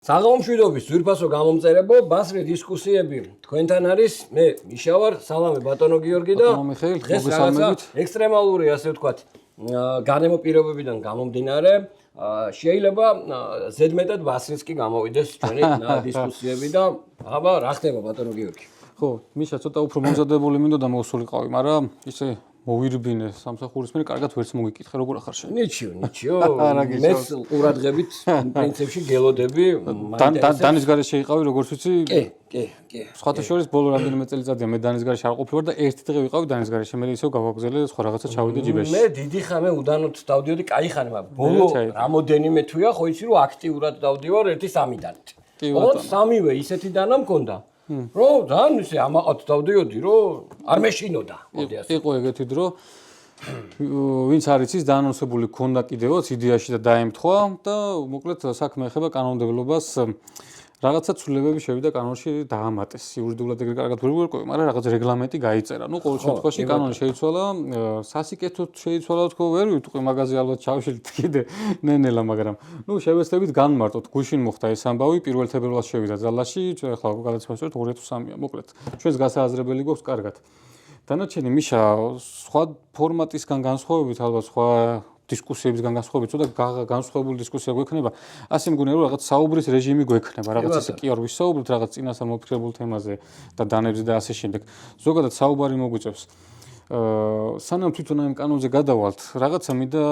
საღამომშვიდობის ძვირფასო გამომწერებო, ბასრი დისკუსიები თქვენთან არის. მე მიშა ვარ, სალამე ბატონო გიორგი და დღეს რაღაცა ექსტრემალური, ასე ვთქვათ, გარემო პირობებიდან გამომდინარე, შეიძლება ზედმეტად ბასრის კი გამოვიდეს ჩვენი დისკუსიები და აბა რა ხდება ბატონო გიორგი? ხო, მიშა ცოტა უფრო მომზადებული მინდოდა მოვსულიყავი, მაგრამ ისე მოვირბინე სამსახურის მე კარგად ვერც მოგიკითხე როგორ ახარ შენ. ნიჩიო. მეც ყურადღებით პრინციპში გელოდები. დანის გარეშე იყავი როგორც ვიცი? კი. სხვათა შორის ბოლო რამდენიმე წელიწადია მე დანის გარეშე არ ყოფილი ვარ და ერთი დღე ვიყავი დანის გარეშე მე ისევ გავაგზელე სხვა რაღაცა ჩავიდე ჯიბეში. მე დიდი ხანე უდანოდ დავდიოდი, კაი ხანი, მაგრამ ბოლო რამოდენიმე თვეა ხო იცი რომ აქტიურად დავდივარ 1-3-დან. ოღონდ სამივე ისეთიდანა მქონდა. რომ ძალიან ისე ამაყად დავდიოდი რომ არ მეშინოდა. იყო ეგეთი დრო ვინც არის ის დაანონსებული ქონდა კიდევაც იდეაში და დაემთხვა და მოკლედ საქმე ეხება კანონმდებლობას რაღაცა ცვლილებები შევიდა კანონში დაამატეს. იურიდიულად ეგრე კარგად ვერ ვერკვევი, მაგრამ რაღაც რეგლამენტი გაიწერა. ნუ ყოველ შემთხვევაში კანონი შეიცვალა, სასიკეთოდ შეიცვალა თქო ვერ ვიტყვი მაგაზე ალბათ ჩავშილით კიდე ნენელა, მაგრამ ნუ შევეცდებით განმარტოთ. გუშინ მოხდა ეს ამბავი, 1 თებერვალს შევიდა ძალაში, ჩვენ ახლა გადაცემას ვერთ 2003-ია, მოკლედ. ჩვენს გასააზრებელი გვაქვს კარგად. დანარჩენი მიშა სხვა ფორმატისგან განსხვავებით, ალბათ სხვა დისკუსიებისგან განსხვავებით, ცოტა განსხვავებული დისკუსია გვექნება. ასე მგონია რომ რაღაც საუბრის რეჟიმი გვექნება, რაღაც ისე კი არ ვისაუბრებთ რაღაც წინასწარ მოფიქრებულ თემაზე და დანებზე და ასე შემდეგ. ზოგადად საუბარი მოგვიწევს. სანამ თვითონ ამ კანონზე გადავალთ, რაღაცა მინდა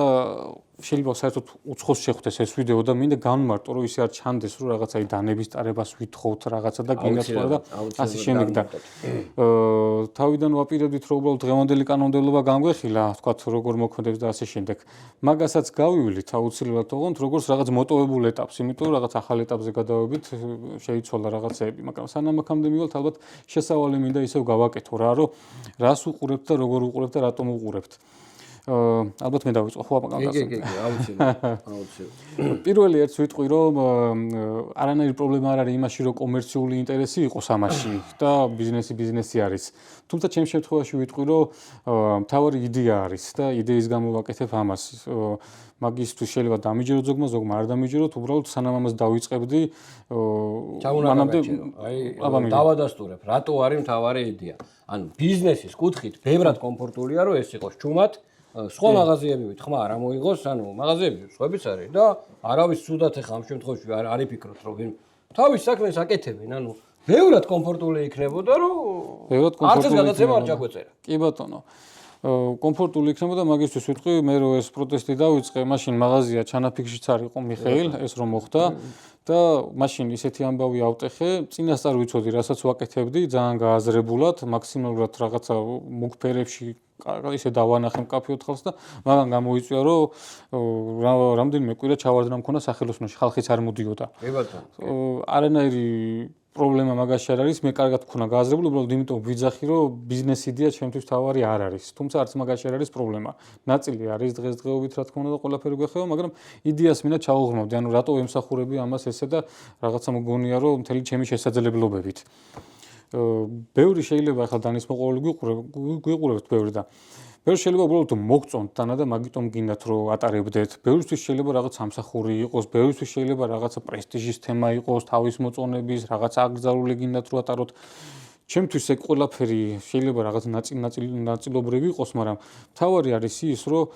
შეიძლება საერთოდ უცხოს შეხვდეს ეს ვიდეო და მინდა განმარტო რომ ისე არ ჩანდეს რომ რაღაცა დანების ტარებას ვითხოვთ რაღაცა და გინაცვლა და ასე შემდეგ და თავიდან ვაპირებდით რომ უბრალოდ დღევანდელი კანონმდებლობა განგვეხილა, თქვათ როგორ მოქმედებს და ასე შემდეგ. მაგასაც გავივლით აუცილებლად თողოთ როგორც რაღაც მოტოვებულ ეტაპს, იმიტომ რომ რაღაც ახალ ეტაპზე გადავებით შეიცვალა რაღაცეები, მაგრამ სანამ აქამდე მივალთ ალბათ შესავალი მინდა ისევ გავაკეთო რა რომ რას უყურებთ და როგორ უყურებთ და რატომ უყურებთ. ალბათ მე დავიწყო ხო აპაკანკაზე. კი, აუცილებლად. პირველი ერთს ვიტყვი რომ არანაირი პრობლემა არ არის იმაში რომ კომერციული ინტერესი იყოს ამაში და ბიზნესი არის. თუმცა ჩემ შემთხვევაში ვიტყვი რომ მთავარი იდეა არის და იდეის გამო ვაკეთებ ამას. მაგისთვის შეიძლება დამიჯეროთ ზოგმა, ზოგმა არ დამიჯეროთ, უბრალოდ სანამ ამას დავიწყებდი მანამდე დავადასტურებ, რატო არის მთავარი იდეა. ანუ ბიზნესის კუთხით ბევრად კომფორტულია რომ ეს იყოს ჩუმად, სხვა მაღაზიებივით ხმა არ მოიღოს, ანუ მაღაზიები სხვაებიც არის და არავის ცუდად ახლა ამ შემთხვევაში არ იფიქროთ რომ თავის საქმეს აკეთებენ, ანუ ბევრად კომფორტული იქნებოდა რომ არც ეს გადაცემა არ ჩაგვეწერა. კი ბატონო. კომფორტული იქნებოდა მაგისთვის ვიტყვი მე რომ ეს პროტესტი დავიწყე, მაშინ მაღაზია ჩანაფიქრშიც არ იყო მიხეილ, ეს რომ მოხდა და მაშინ ისეთი ამბავი ავტეხე, წინასწარ ვიცოდი, რასაც ვაკეთებდი, ძალიან გააზრებულად, მაქსიმალურად რაღაცა მოგფერებში ისე დავანახე მკაფიოდ ხალხს და მაგან გამოიწვია რომ რამდენიმე კვირა ჩავარდნა მქონდა სახელოსნოში, ხალხიც არ მოდიოდა. კი ბატონო. არანაირი პრობლემა მაგაში არ არის, მე კარგად ვქონა გააზრებული, უბრალოდ იმიტომ ვიძახი რომ ბიზნეს იდეა ჩემთვის თავარი არ არის. თუმცა არც მაგაში არ არის პრობლემა. ნაწილი არის დღესდღეობით რა თქმა უნდა და ყველაფერი გვეხება, მაგრამ იდეას მინდა ჩავუღრმავდი, ანუ რატო ემსახურები ამას ესე და რაღაცა მგონია რომ მთელი ჩემი შესაძლებლობებით. ბევრი შეიძლება ახლა დანის მოყოლი გვიყურებთ ბევრი და ბევრი შეიძლება უბრალოდ მოგწონთ დანა და მაგიტომ გინდათ რომ ატარებდეთ. ბევრისთვის შეიძლება რაღაც სამსახური იყოს, ბევრისთვის შეიძლება რაღაცა პრესტიჟის თემა იყოს, თავის მოწონების, რაღაცა აკრძალული გინდათ რომ ატაროთ. ჩემთვის ეგ ყველაფერი შეიძლება რაღაც ნაწილობრივი იყოს, მაგრამ მთავარი არის ის, რომ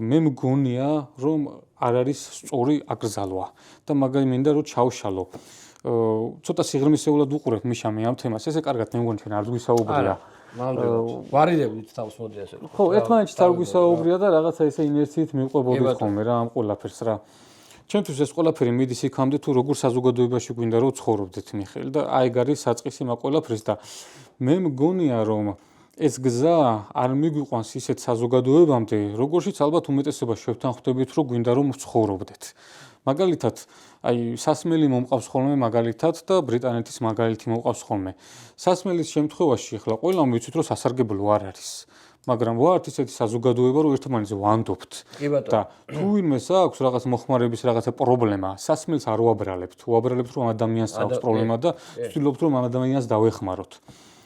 მე მგონია, რომ არ არის სწორი აკრძალვა და მაგარი მინდა რომ ჩავშალო. ცოტა სიღრმისეულად უყურებ მიშა მე ამ თემას, ესე კარგად მე მგონი ჩვენ არ გვისაუბრია. ვარირებით თავს მოდი ასე. ხო, ერთმანეთს არ გვისაუბრია და რაღაცა ესე ინერციით მივყვებოდით ხოლმე რა ამ ყველაფერს რა. ჩემთვის ეს ყველაფერი მიდის იქამდე თუ როგორ საზოგადოებაში გვინდა რომ ცხოვრობდეთ მიხეილ და აი ეგ არის საწყისი მაგ ყველაფრის და მე მგონია რომ ეს გზა არ მიგვიყვანს ისეთ საზოგადოებამდე, როგორშიც ალბათ უმეტესობა შევთანხმდებით რომ გვინდა რომ ცხოვრობდეთ. მაგალითად, აი სასმელი მომყავს ხოლმე მაგალითად და ბრიტანეთის მაგალითი მომყავს ხოლმე. სასმელის შემთხვევაში ახლა ყველამ ვიცით რომ სასარგებლო არ არის. მაგრამ ვართ ისეთი საზოგადოება რომ ერთმანეთს ვანდობთ. და თუ ვინმეს აქვს რაღაც მოხმარების რაღაცა პრობლემა, სასმელს არ უაბრალებთ. უაბრალებთ რომ ადამიანს აქვს პრობლემა და ვცდილობთ რომ ამ ადამიანს დავეხმაროთ.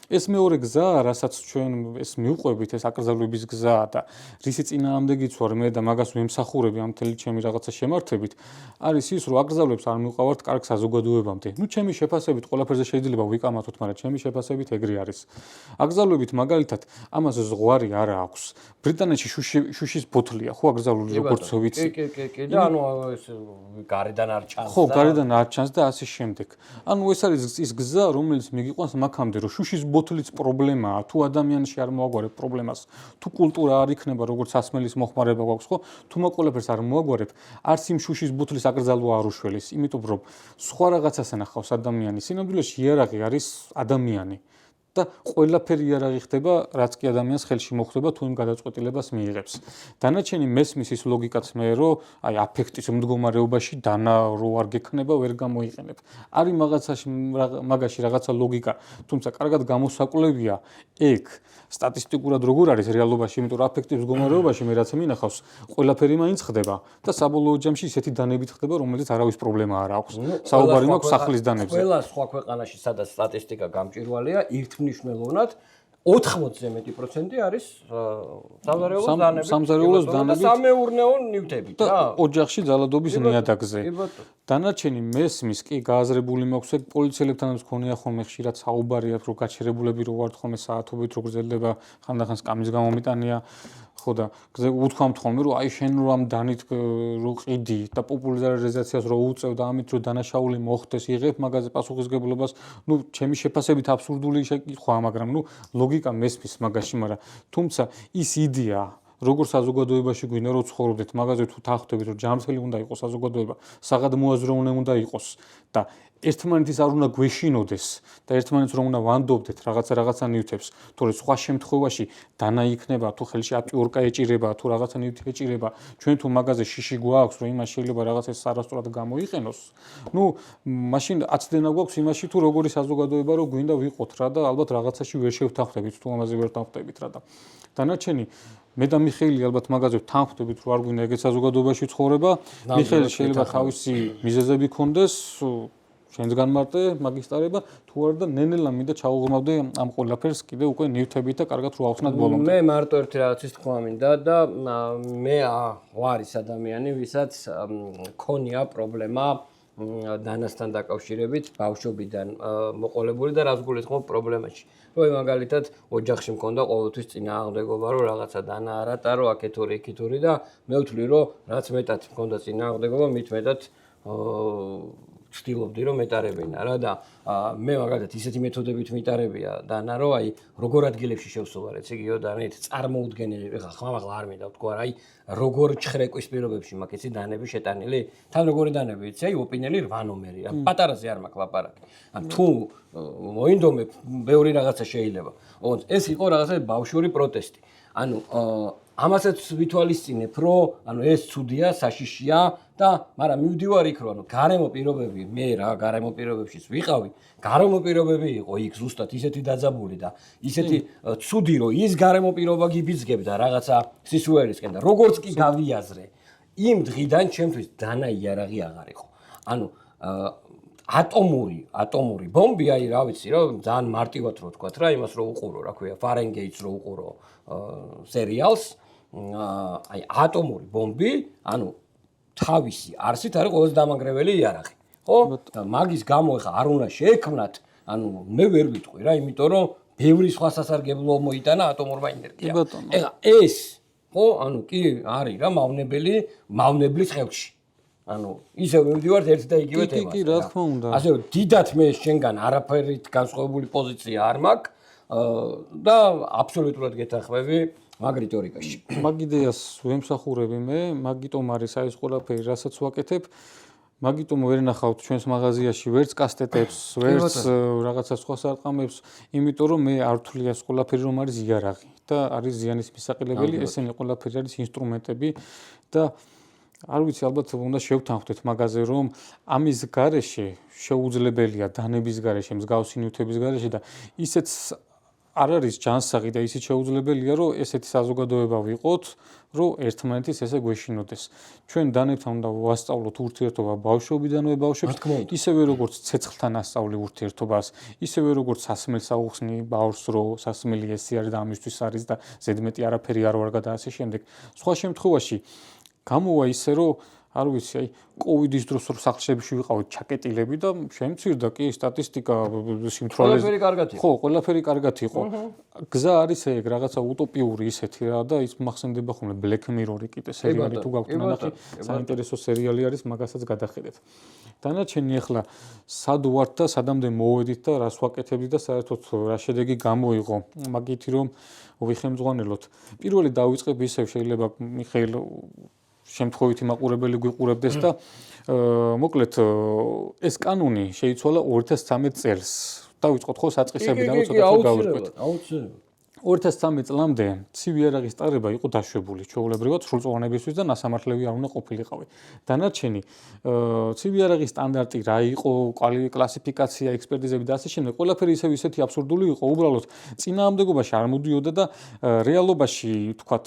ეს მეორე გზა, რასაც ჩვენ ეს მივყვებით, ეს აკრძალვების გზა და რისი წინააღმდეგიც ვარ მე და მაგას ვემსახურები ამ მთელი ჩემი რაღაცა შემართებით, არის ის, რომ აკრძალვებს არ მივყავართ კარგ საზოგადოებამდე. ნუ ჩემი შეფასებით ყველაფერზე შეიძლება ვიკამათოთ, მაგრამ ჩემი შეფასებით ეგრე არის. აკრძალვებით მაგალითად ამას ზღვარი არ აქვს. ბრიტანეთში შუშის ბოთლია, ხო აკრძალული როგორც ვიცი. კი და ანუ ეს გარედან არ ჩანს და ხო, გარედან არ ჩანს და ასე შემდეგ. ანუ ეს არის ის გზა, რომელიც მიგიყვანს მაქამდე, რომ შუშის ბოთლიც პრობლემაა, თუ ადამიანში არ მოაგვარებ პრობლემას, თუ კულტურა არ იქნება, როგორც ასმელის მოხმარება გვაქვს, ხო? თუ მაგ ყველაფერს არ მოაგვარებ, არც იმ შუშის ბოთლის აკრძალვა არ უშველის, იმიტომ რომ სხვა რაღაცას ანახავს ადამიანი. სინამდვილეში იარაღი არის ადამიანი. და ყველაფერი იარაღი ხდება, რაც კი ადამიანს ხელში მოხვდება თუ იმ გადაწყვეტილებას მიიღებს. დანარჩენი მესმის ის ლოგიკაც მე რომ აი აფექტის მდგომარეობაში დანა რო არ გექნება, ვერ გამოიყენებ. არის მაგაში რაღაცა ლოგიკა, თუმცა კარგად გამოსაკვლევია ეგ სტატისტიკურად როგორ არის რეალობაში, იმიტომ რომ აფექტის მდგომარეობაში მე რაც მინახავს, ყველაფერი მაინც ხდება და საბოლოო ჯამში ისეთი დანებით ხდება, რომელიც არავის პრობლემა არ აქვს. საუბარი მაქვს სახლის დანებზე. ყველა სხვა ქვეყანაში სადაც სტატისტიკა გამჭვირვალეა, ერთმნიშვნელოვნად 90% არის სამზარეულოს დანები და სამეურნეო ნივთებით რა. ოჯახში ძალადობის ნიადაგზე. დანარჩენი მესმის კი გააზრებული მაქვს ეგ პოლიციელებთანაც ქონია ხოლმე ხშირად საუბარია, რომ გაჩერებულები რო ვართ ხოლმე საათობით რო გრძელდება, ხანდახან სკამის გამომიტანია. ხო და უთქვამთ ხოლმე რომ აი შენ რომ დანით რო ყიდი და პოპულარიზაციას რო უწევ და ამით რო დანაშაული მოხდეს იღებ მაგაზე პასუხისგებლობას, ნუ ჩემი შეფასებით აბსურდული შეკითხვა, მაგრამ ნუ ლოგიკა მესმის მაგაში, მაგრამ თუმცა ის იდეა როგორ საზოგადოებაში გვინდა რომ ცხოვრობდეთ, მაგაზე თუ თანხმდებით რომ ჯანმრთელი უნდა იყოს საზოგადოება, საღად მოაზროვნე უნდა იყოს და ერთმანეთის არ უნდა გვეშინოდეს და ერთმანეთს რომ უნდა ვანდობდეთ რაღაცა ნივთებს, თორე სხვა შემთხვევაში დანა იქნება, თუ ხელში ატიორკა ეჭირება, თუ რაღაცა ნივთი ეჭირება, ჩვენ თუ მაგაზე შიში გვაქვს, რომ იმას შეიძლება რაღაცა არასწორად გამოიყენოს, ნუ მაშინ აცდენა გვაქვს იმაში თუ როგორი საზოგადოება რო გვინდა ვიყოთ რა და ალბათ რაღაცაში ვერ შევთანხმდებით, თუ ამაზე ვერ თანხმდებით რა და დანარჩენი მე და მიხეილი ალბათ მაგაზე თანხმდებით, რომ არ გვინდა ეგეთ საზოგადოებაში ცხოვრება. მიხეილი შეიძლება თავისი მიზეზები ქონდეს, შენს განმარტე მაგისტარება, თუ არა და ნენელა მინდა ჩაუღრმავდე ამ ყველაფერს კიდე უკვე ნივთებით და კარგად რო ავხსნათ ბოლომდე. მე მარტო ერთი რაღაცის თქვა მინდა და მე ვარ ის ადამიანი, ვისაც ქონია პრობლემა დანასთან დაკავშირებით ბავშვობიდან მოყოლებული და რაც გულისხმობ პრობლემაში. რომ მაგალითად ოჯახში მქონდა ყოველთვის წინააღმდეგობა, რომ რაღაცა დანა არ ატარო, აქეთ ორი, იქით ორი და მე ვთვლი, რომ რაც მეტად მქონდა წინააღმდეგობა, მით მეტად ვცდილობდი რომ მეტარებინა რა და მე მაგალითად ისეთი მეთოდებით მიტარებია დანა რომ აი როგორ ადგილებში შევსულა რეც იგიო დანით წარმოუდგენელი ეხლა ხმამაღლა არ მინდა ვთქვა რა აი როგორ ჩხრეკვის პირობებში მაქვს იცი დანები შეტანილი თან როგორი დანები იცი აი ოპინელი 8 ნომერი რა პატარაზე არ მაქვს ლაპარაკი ან თუ მოინდომებ ბევრი რაღაცა შეიძლება ოღონდ ეს იყო რაღაცა ბავშვური პროტესტი ანუ ამასაც ვითვალისწინებ რომ ანუ ეს ცუდია საშიშია და მაგრამ მივდივარ იქ რომ ანუ გარემო პირობები მე რა გარემო პირობებშიც ვიყავი გარემო პირობები იყო იქ ზუსტად ისეთი დაძაბული და ისეთი ცუდი რომ ის გარემო პირობა გიბიძგებდა რაღაცა სისუერისკენ და როგორც კი გავიაზრე იმ დღიდან ჩემთვის დანა იარაღი აღარ იყო ანუ ატომური ბომბი აი რა ვიცი რომ ძალიან მარტივად რო თქვა რა იმას რო უყურო რა ქვია ფარენგეიტს რო უყურო სერიალს აი ატომური ბომბი ანუ თავისი არსით არის ყველაზე დამანგრეველი იარაღი ხო და მაგის გამო ეხა არ უნდა შეექმნათ ანუ მე ვერ ვიტყვი რა იმიტომ რომ ბევრი სხვა სასარგებლო მოიტანა ატომურმა ენერგიამ ეხა ეს ხო ანუ კი არის რა მავნებლის ხელში ანუ ისევ მივდივართ ერთ და იგივე თემას კი რა თქმა უნდა ასე რომ დიდად მე შენგან არაფერით განსხვავებული პოზიცია არ მაქვს და აბსოლუტურად გეთანხმები მაგ რიტორიკაში. მაგ იდეას ვემსახურები მე, მაგიტომ არის აი ეს ყველაფერი, რასაც ვაკეთებ. მაგიტომ ვერ ნახავთ ჩვენს მაღაზიაში ვერც კასტეტებს, ვერც რაღაცა სხვა სარყამებს, იმიტომ რომ მე არ ვთვლი ეს ყველაფერი რომ არის იარაღი და არის ზიანის მისაყილებელი, ესენი ყველაფერი არის ინსტრუმენტები და არ ვიცი ალბათ უნდა შევთანხმდეთ მაგაზე რომ ამის გარეშე შეუძლებელია დანების გარეშე, მსგავსი ნივთების გარეშე და ისეც არ არის ჯანსაღი და ისიც შეუძლებელია, რომ ესეთი საზოგადოება ვიყოთ, რომ ერთმანეთის ესე გვეშინოდეს. ჩვენ დანებთან უნდა ვასწავლოთ ურთიერთობა ბავშვობიდანვე ბავშვებს, ისევე როგორც ცეცხლთან ასწავლი ურთიერთობას, ისევე როგორც სასმელს აუხსნი ბავშვს, რომ სასმელი ესე არის და ამისთვის არის და ზედმეტი არაფერი არ ვარ და ასე შემდეგ. სხვა შემთხვევაში გამოვა ისე, რომ არ ვიცი, აი კოვიდის დროს რო სახლში ვიყავით ჩაკეტილები და შემცირდა კი სტატისტიკა სიმთვრალეს. ყველაფერი კარგად იყო. ხო, ყველაფერი კარგად იყო. გზა არის ეგ რაღაცა utopიური ისეთი რა და ის მახსენდება ხოლმე Black Mirror-ი კიდე სერიალი თუ გაქვთ ნახე, საინტერესო სერიალი არის, მაგასაც გადახედეთ. დანარჩენი ახლა სად ვართ და სადამდე მოვედით და რას ვაკეთებდით და საერთოდ რა შედეგი გამოიღო. მაგითი რომ ვიხემძღვანელოთ. პირველი დავიწყებ ისევ შეიძლება მიხეილ შემთხვევითი მაყურებელი გვიყურებდეს და მოკლედ ეს კანონი შეიცვალა 2013 წელს. დავიწყოთ ხო საწყისებიდან რომ ცოტა გავიწყოთ. აუცილებლად. 2013 წლამდე ცივი იარაღის ტარება იყო დაშვებული ჩვეულებრივად სრულწლოვანებისთვის და ნასამართლები არ უნდა ყოფილიყავი. დანარჩენი ცივი იარაღის სტანდარტი რა იყო, კლასიფიკაცია, ექსპერტიზები და ასე შემდეგ, ყველაფერი ისეთი აბსურდული იყო, უბრალოდ წინააღმდეგობაში არ მოდიოდა და რეალობაში თქვათ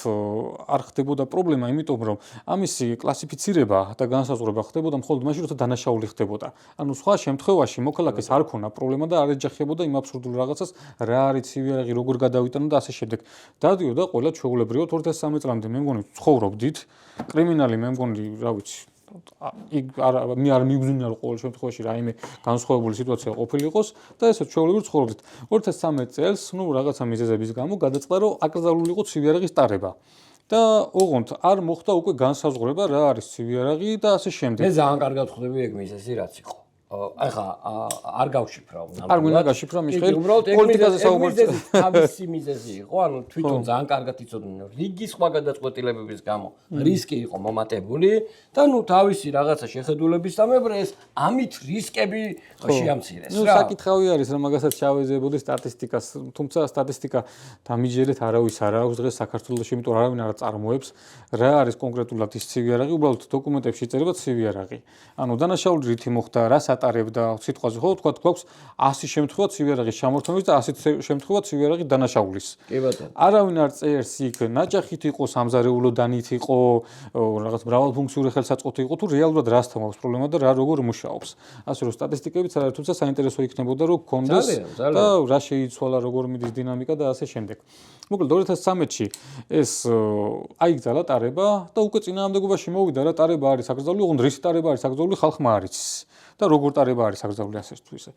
არ ხდებოდა პრობლემა, იმიტომ რომ ამისი კლასიფიცირება და განსაზღვრება ხდებოდა მხოლოდ მაშინ, როცა დანაშაული ხდებოდა. ანუ სხვა შემთხვევაში მოქალაქეს არ ქონა პრობლემა და არ ეჯახებოდა იმ აბსურდულ რაღაცას, რა არის ცივი იარაღი, როგორ გადავიტანო და ასე შემდეგ. დადიოდა ყველა ჩვეულებრივად 2013 წლამდე მე მგონი ცხოვრობდით. კრიმინალი მე მგონი, რა ვიცი, მე არ მიგზნია რომ ყოველ შემთხვევაში რაიმე განსხვავებული სიტუაცია ყოფილიყოს და ესე ჩვეულებრივად ცხოვრობდით. 2013 წელს, ნუ რაღაცა მიზეზების გამო გადაწყდა რომ აკრძალული იყო ცივი იარაღის ტარება. და ოღონდ არ მოხდა უკვე განსაზღვრება რა არის ცივი იარაღი და ასე შემდეგ. მე ძალიან კარგად ხვდები ეგ მიზეზი რაც იყო. ახლა არ გავშიფრავ ნამდვილად. არ გვინდა გაშიფრა მიხეილ პოლიტიკაზე საუბარი. თავისი მიზეზი იყო, ანუ თვითონ ძალიან კარგად იცოდნენ რიგი სხვა გადაწყვეტილებების გამო რისკი იყო მომატებული და ნუ თავისი რაღაცა შეხედულების სამებრ ეს ამით რისკები შეამცირეს რა. ნუ საკითხავი არის რომ მაგასაც ჩავეზებოდი სტატისტიკას, თუმცა სტატისტიკა დამიჯერეთ არავის არ აქვს დღეს საქართველოში, იმიტომ არავინ არ წარმოებს რა არის კონკრეტულად ის ცივი იარაღი, უბრალოდ დოკუმენტებში წერება ცივი იარაღი. ანუ დანაშაული რითი მოხდა, რას ატარებდა სიტყვაზე ხო თქვა გვაქვს 100 შემთხვევა ცივი იარაღის ჩამორთმევის და 100 შემთხვევა ცივი იარაღის დანაშაულის. კი ბატონო. არავინ არ წერს იქ ნაჯახით იყო, სამზარეულო დანით იყო, რაღაც მრავალფუნქციური ხელსაწყოთი იყო თუ რეალურად რასთან აქვს პრობლემა და რა როგორ მუშაობს. ასე რომ სტატისტიკებიც არ არის, თუმცა საინტერესო იქნებოდა რომ გქონდეს და რა შეიცვალა, როგორ მიდის დინამიკა და ასე შემდეგ. მოკლედ 2013-ში ეს აიგზალა ტარება და უკვე წინააღმდეგობაში მოვიდა რა ტარება არის აკრძალული, ოღონდ რის ტარება არის აკრძალული ხალხმა არ იცის. და როგორ ტარება არის აკრძალული ასე თუ ისე.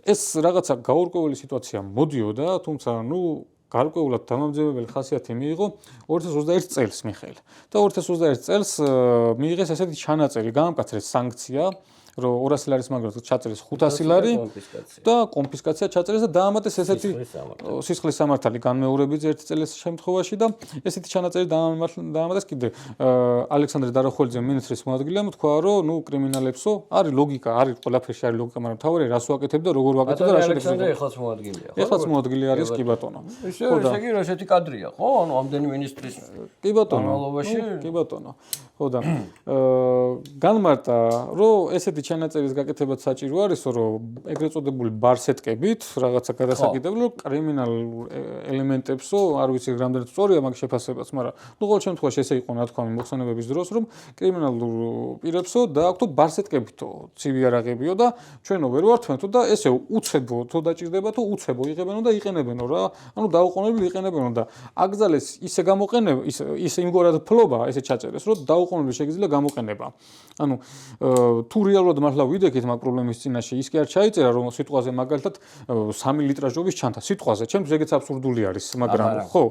ეს რაღაცა გაურკვეველი სიტუაცია მოდიოდა, თუმცა ნუ გარკვეულად დამამძიმებელი ხასიათი მიიღო 2021 წელს მიხეილ. და 2021 წელს მიიღეს ესეთი ჩანაწერი, გაამკაცრეს სანქცია, რომ 200 ლარის მაგალითად ჩაწერეს 500 ლარი და კონფისკაცია ჩაწერეს და დაამატეს ესეთი სისხლის სამართალი განმეორებით ერთი წელს შემთხვევაში და ესეთი ჩანაწერი დაამატეს კიდე ალექსანდრე დარახველიძე მინისტრის მოადგილემ თქვა რომ ნუ კრიმინალებსო არის ლოგიკა, არის ყველაფერში არის ლოგიკა, მაგრამ თავი რას ვაკეთებ და როგორ ვაკეთებ და რა შეიძლება. ალექსანდრე ეხლაც მოადგილეა. ეხლაც მოადგილე არის კი ბატონო. ესე იგი ესეთი კადრია, ხო? ანუ ამდენი მინისტრის კი ბატონო. კი ბატონო. ხო და განმარტა რომ ესეთი ჩანაწერის გაკეთებაც საჭირო არის, რომ ეგრეთ წოდებული ბარსეტკებით რაღაცა გადასაკიდებლო კრიმინალ ელემენტებსო, არ ვიცი რამდენად სწორია მაგ შეფასებაც, მაგრამ ნუ ყოველ შემთხვევაში ესე იყო ნათქვამი მოხსენებების დროს, რომ კრიმინალურ პირებსო დააქვთ ბარსეტკებითო ცივი იარაღებიო და ჩვენო ვერ ვართმევთო და ესე უცებო თუ დაჭირდება თუ უცებო იღებენო და იყენებენო რა. ანუ დაუყოვნებლივ იყენებენო და აკრძალეს ისე გამოყენება, ისე იმგვარად ფლობა ესე ჩაწერეს, რომ დაუყოვნებლივ შეგიძლია გამოყენება. ანუ თუ რეალურად მართლა ვიდექით მაგ პრობლემის წინაშე, ის კი არ ჩაიწერა რომ სიტყვაზე მაგალითად 3 ლიტრაჟობის ჩანთა სიტყვაზე, ჩემთვის ეგეც აბსურდული არის, მაგრამ ხო,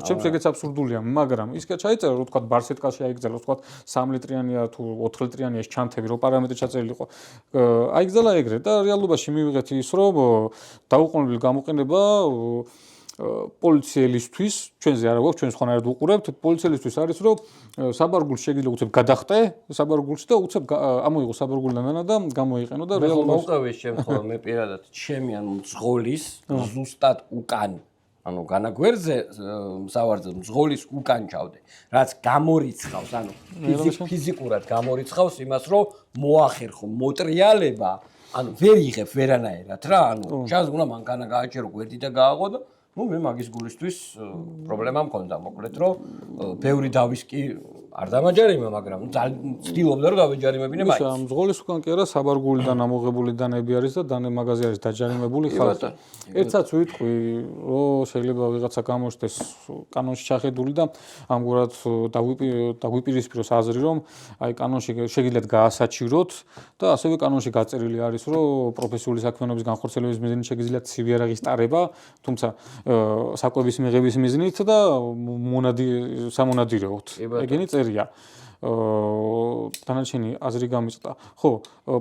ჩემთვის ეგეც აბსურდულია, მაგრამ ის კი არ ჩაიწერა რომ თქვა ბარსეტკაში აიგზალა, თქვა 3 litrიანია თუ 4 litrიანია ეს ჩანთები, რომ პარამეტრი ჩაწერილი იყო. აიგზალა ეგრე და რეალობაში მივიღეთ ის რომ დაუყოვნებლივ გამოყენება პოლიციელისთვის, ჩვენზე არა გვაქვს, ჩვენ სხვანაირად ვუყურებთ, პოლიციელისთვის არის რომ საბარგულს შეგიძლია უცებ გადახტე საბარგულში და უცებ ამოიღო საბარგულიდან და გამოიყენო და რეალურად მოვყევი შემთხვევა მე პირადად ჩემი ანუ მძღოლის ზუსტად უკან ანუ განაგვერზე მსავარძე მძღოლის უკან ჩავდე რაც გამორიცხავს ანუ ფიზიკურად გამორიცხავს იმას რომ მოახერხო მოტრიალება ანუ ვერ იღებ ვერანაირად რა ანუ ჩანს უნდა მანქანა გააჩერო გვერდი და გააღო და ნუ მე მაგის გულისთვის პრობლემა მქონდა, მოკლედ რომ ბევრი დავის კი არ დამაჯარიმა, მაგრამ ცდილობდა რომ დავეჯარიმებინე მაინც. ამ ზღოლის უკან კი არა საბარგულიდან ამოღებული დანები არის და დანე მაღაზი არის დაჯარიმებული ხალხი. ერთსაც ვიტყვი, რომ შეიძლება ვიღაცა გამოჩნდეს კანონში ჩახედული და ამგვარად დაგვიპირისპიროს აზრი, რომ აი კანონში შეგიძლიათ გაასაჩივროთ და ასევე კანონში გაწერილი არის, რომ პროფესიული საქმიანობის განხორციელების მიზნით შეგიძლიათ ცივი იარაღის ტარება, თუმცა საკვების მიღების მიზნით და სამონადირეოდ. ეგენი წერია. დანარჩენი აზრი გამიწყდა. ხო,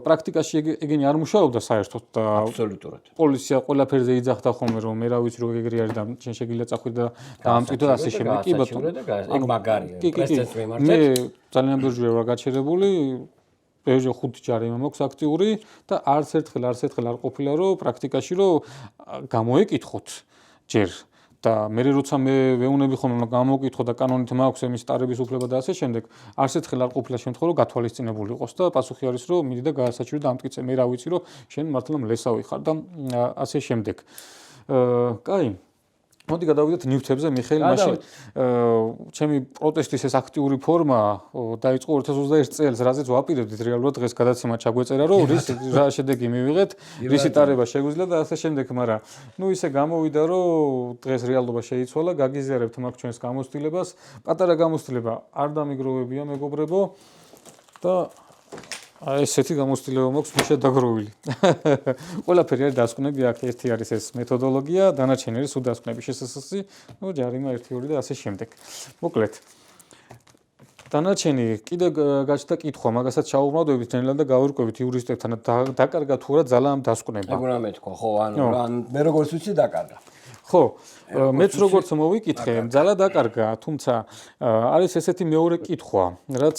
პრაქტიკაში ეგენი არ მუშაობდა საერთოდ და აბსოლუტურად. პოლიცია ყველაფერზე იძახდა ხოლმე რომ მე რა ვიცი რომ ეგრე არის და შენ შეგიძლია წახვიდე და დაამტკიცო და ასე შემდეგ. კი ბატონო. ეგ მაგარია. პრეზიდენტს მიმართეთ. მე ძალიან ბევრი ვარ გაჩერებული. ბევრი 5 ჯარიმა მაქვს აქტიური და არც ერთხელ არ ყოფილა რომ პრაქტიკაში რომ გამოეკითხოთ ჯერ და მე როცა მე ვეუნები ხოლმე რომ გამოვკითხო და კანონით მაქვს ამის ტარების უფლება და ასე შემდეგ არც ერთხელ არ ყოფილა შემთხვევა რომ გათვალისწინებული იყოს და პასუხი არის რომ მიდი და გაასაჩივრე და ამტკიცე მე რა ვიცი რომ შენ მართლა მლესავი ხარ და ასე შემდეგ. კაი მოდი გადავიდეთ ნივთებზე მიხეილ მაშინ ჩემი პროტესტის ეს აქტიური ფორმა დაიწყო 2021 წელს რაზეც ვაპირებდით რეალურად დღეს გადაცემა ჩაგვეწერა რომ რა შედეგი მივიღეთ რისი ტარება შეგვიძლია და ასე შემდეგ მაგრამ ნუ ისე გამოვიდა რომ დღეს რეალობა შეიცვალა გაგიზიარებთ მაგ ჩვენს გამოცდილებას პატარა გამოცდილება არ დამიგროვებია მეგობრებო და აი ესეთი გამოცდილება მაქვს მიშა დაგროვილი. ყველაფერი არის დასკვნები აქ ერთი არის ეს მეთოდოლოგია, დანარჩენი არის უდასკვნები შესაძლისი, ნუ ჯარიმა 1-2 და ასე შემდეგ. მოკლედ. დანარჩენი კიდე გაჩნდა კითხვა, მაგასაც ჩაუბრუნდებით ნელა და გავირკვევით იურისტებთან დაკარგა თუ არა ძალა ამ დასკვნებმა. ეგ უნდა მეთქვა, ხო, ანუ მე როგორც ვიცი დაკარგა. ხო, მეც როგორც მოვიკითხე, ძალა დაკარგა, თუმცა არის ესეთი მეორე კითხვა, რაც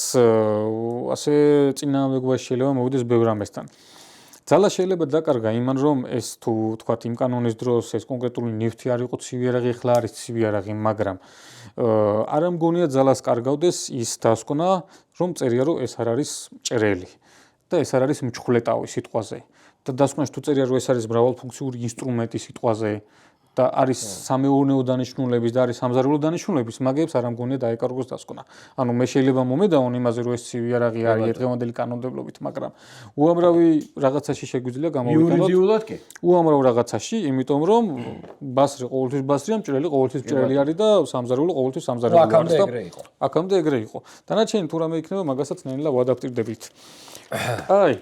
ასე წინააღმდეგობაში შეიძლება მოვიდეს ბევრ ამასთან. ძალა შეიძლება დაკარგა იმან რომ ეს თუ თქვათ იმ კანონის დროს ეს კონკრეტული ნივთი არ იყო ცივი იარაღი, ხლა არის ცივი იარაღი, მაგრამ არ ამგონია ძალას კარგავდეს ის დასკვნა, რომ წერია რომ ეს არ არის ჭრელი და ეს არ არის მჩხვლეტავი სიტყვაზე. და დასკვნაში თუ წერია რომ ეს არის მრავალფუნქციური ინსტრუმენტი სიტყვაზე და არის სამეურნეო დანიშნულების და არის სამზარეულო დანიშნულების, მაგებს არ ამგონია დაეკარგოს დასკვნა. ანუ მე შეიძლება მომედაონ იმაზე რომ ეს ცივი იარაღი არის დღევანდელი კანონმდებლობით, მაგრამ უამრავი რაღაცაში შეგვიძლია გამოვიყენოთ. იურიდიულად კი. უამრავ რაღაცაში, იმიტომ რომ ბასრი ყოველთვის ბასრია, მჭრელი ყოველთვის მჭრელი არის და სამზარეულო ყოველთვის სამზარეულო არის და აქამდე ეგრე იყო. დანარჩენი თუ რამე იქნება, მაგასაც ნელა ვადაპტირდებით. აი.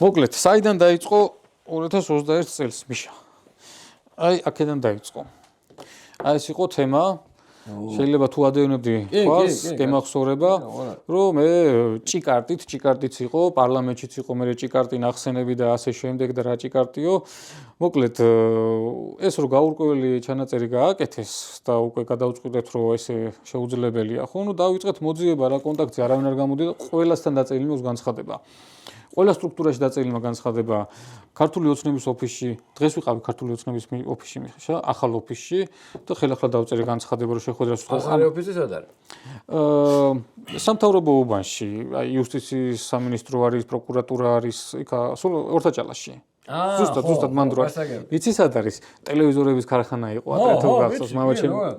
მოკლედ, საიდან დაიწყო 2021 წელს მიშა? აი, აქედან დაიწყო. აი, ეს იყო თემა. შეიძლება თუ ადევნებდი ხვალს, გემახსოვრება, რომ მე ჭიკარტიც იყო, პარლამენტშიც იყო მე ჭიკარტი ნახსენები და ასე შემდეგ და რა ჭიკარტიო. მოკლედ, ეს რო გაურკვეველი ჩანაწერი გააკეთეს და უკვე გადავწყვიტეთ, რომ ესე შეუძლებელია, ხო, ნუ დავიწყეთ მოძიება რა კონტაქტზე არავინ არ გამოდიდა, ყველასთან დაწერილი მაქვს განცხადება. ყველა სტრუქტურაში დაწერილი განცხადება ქართული ოცნების ოფისში, დღეს ვიყავი ქართული ოცნების ოფისში, ახალ ოფისში და ხელახლა დავწერე განცხადება რომ შეხვედრა ახალი ოფისი სად არის? სამთავრობო უბანში, აი იუსტიციის სამინისტრო არის, პროკურატურა არის, იქ სულ ორთაჭალაში. ზუსტად მან დრო. იცი სად არის? ტელევიზორების ქარხანა იყო, აკრეთო გახსოვს,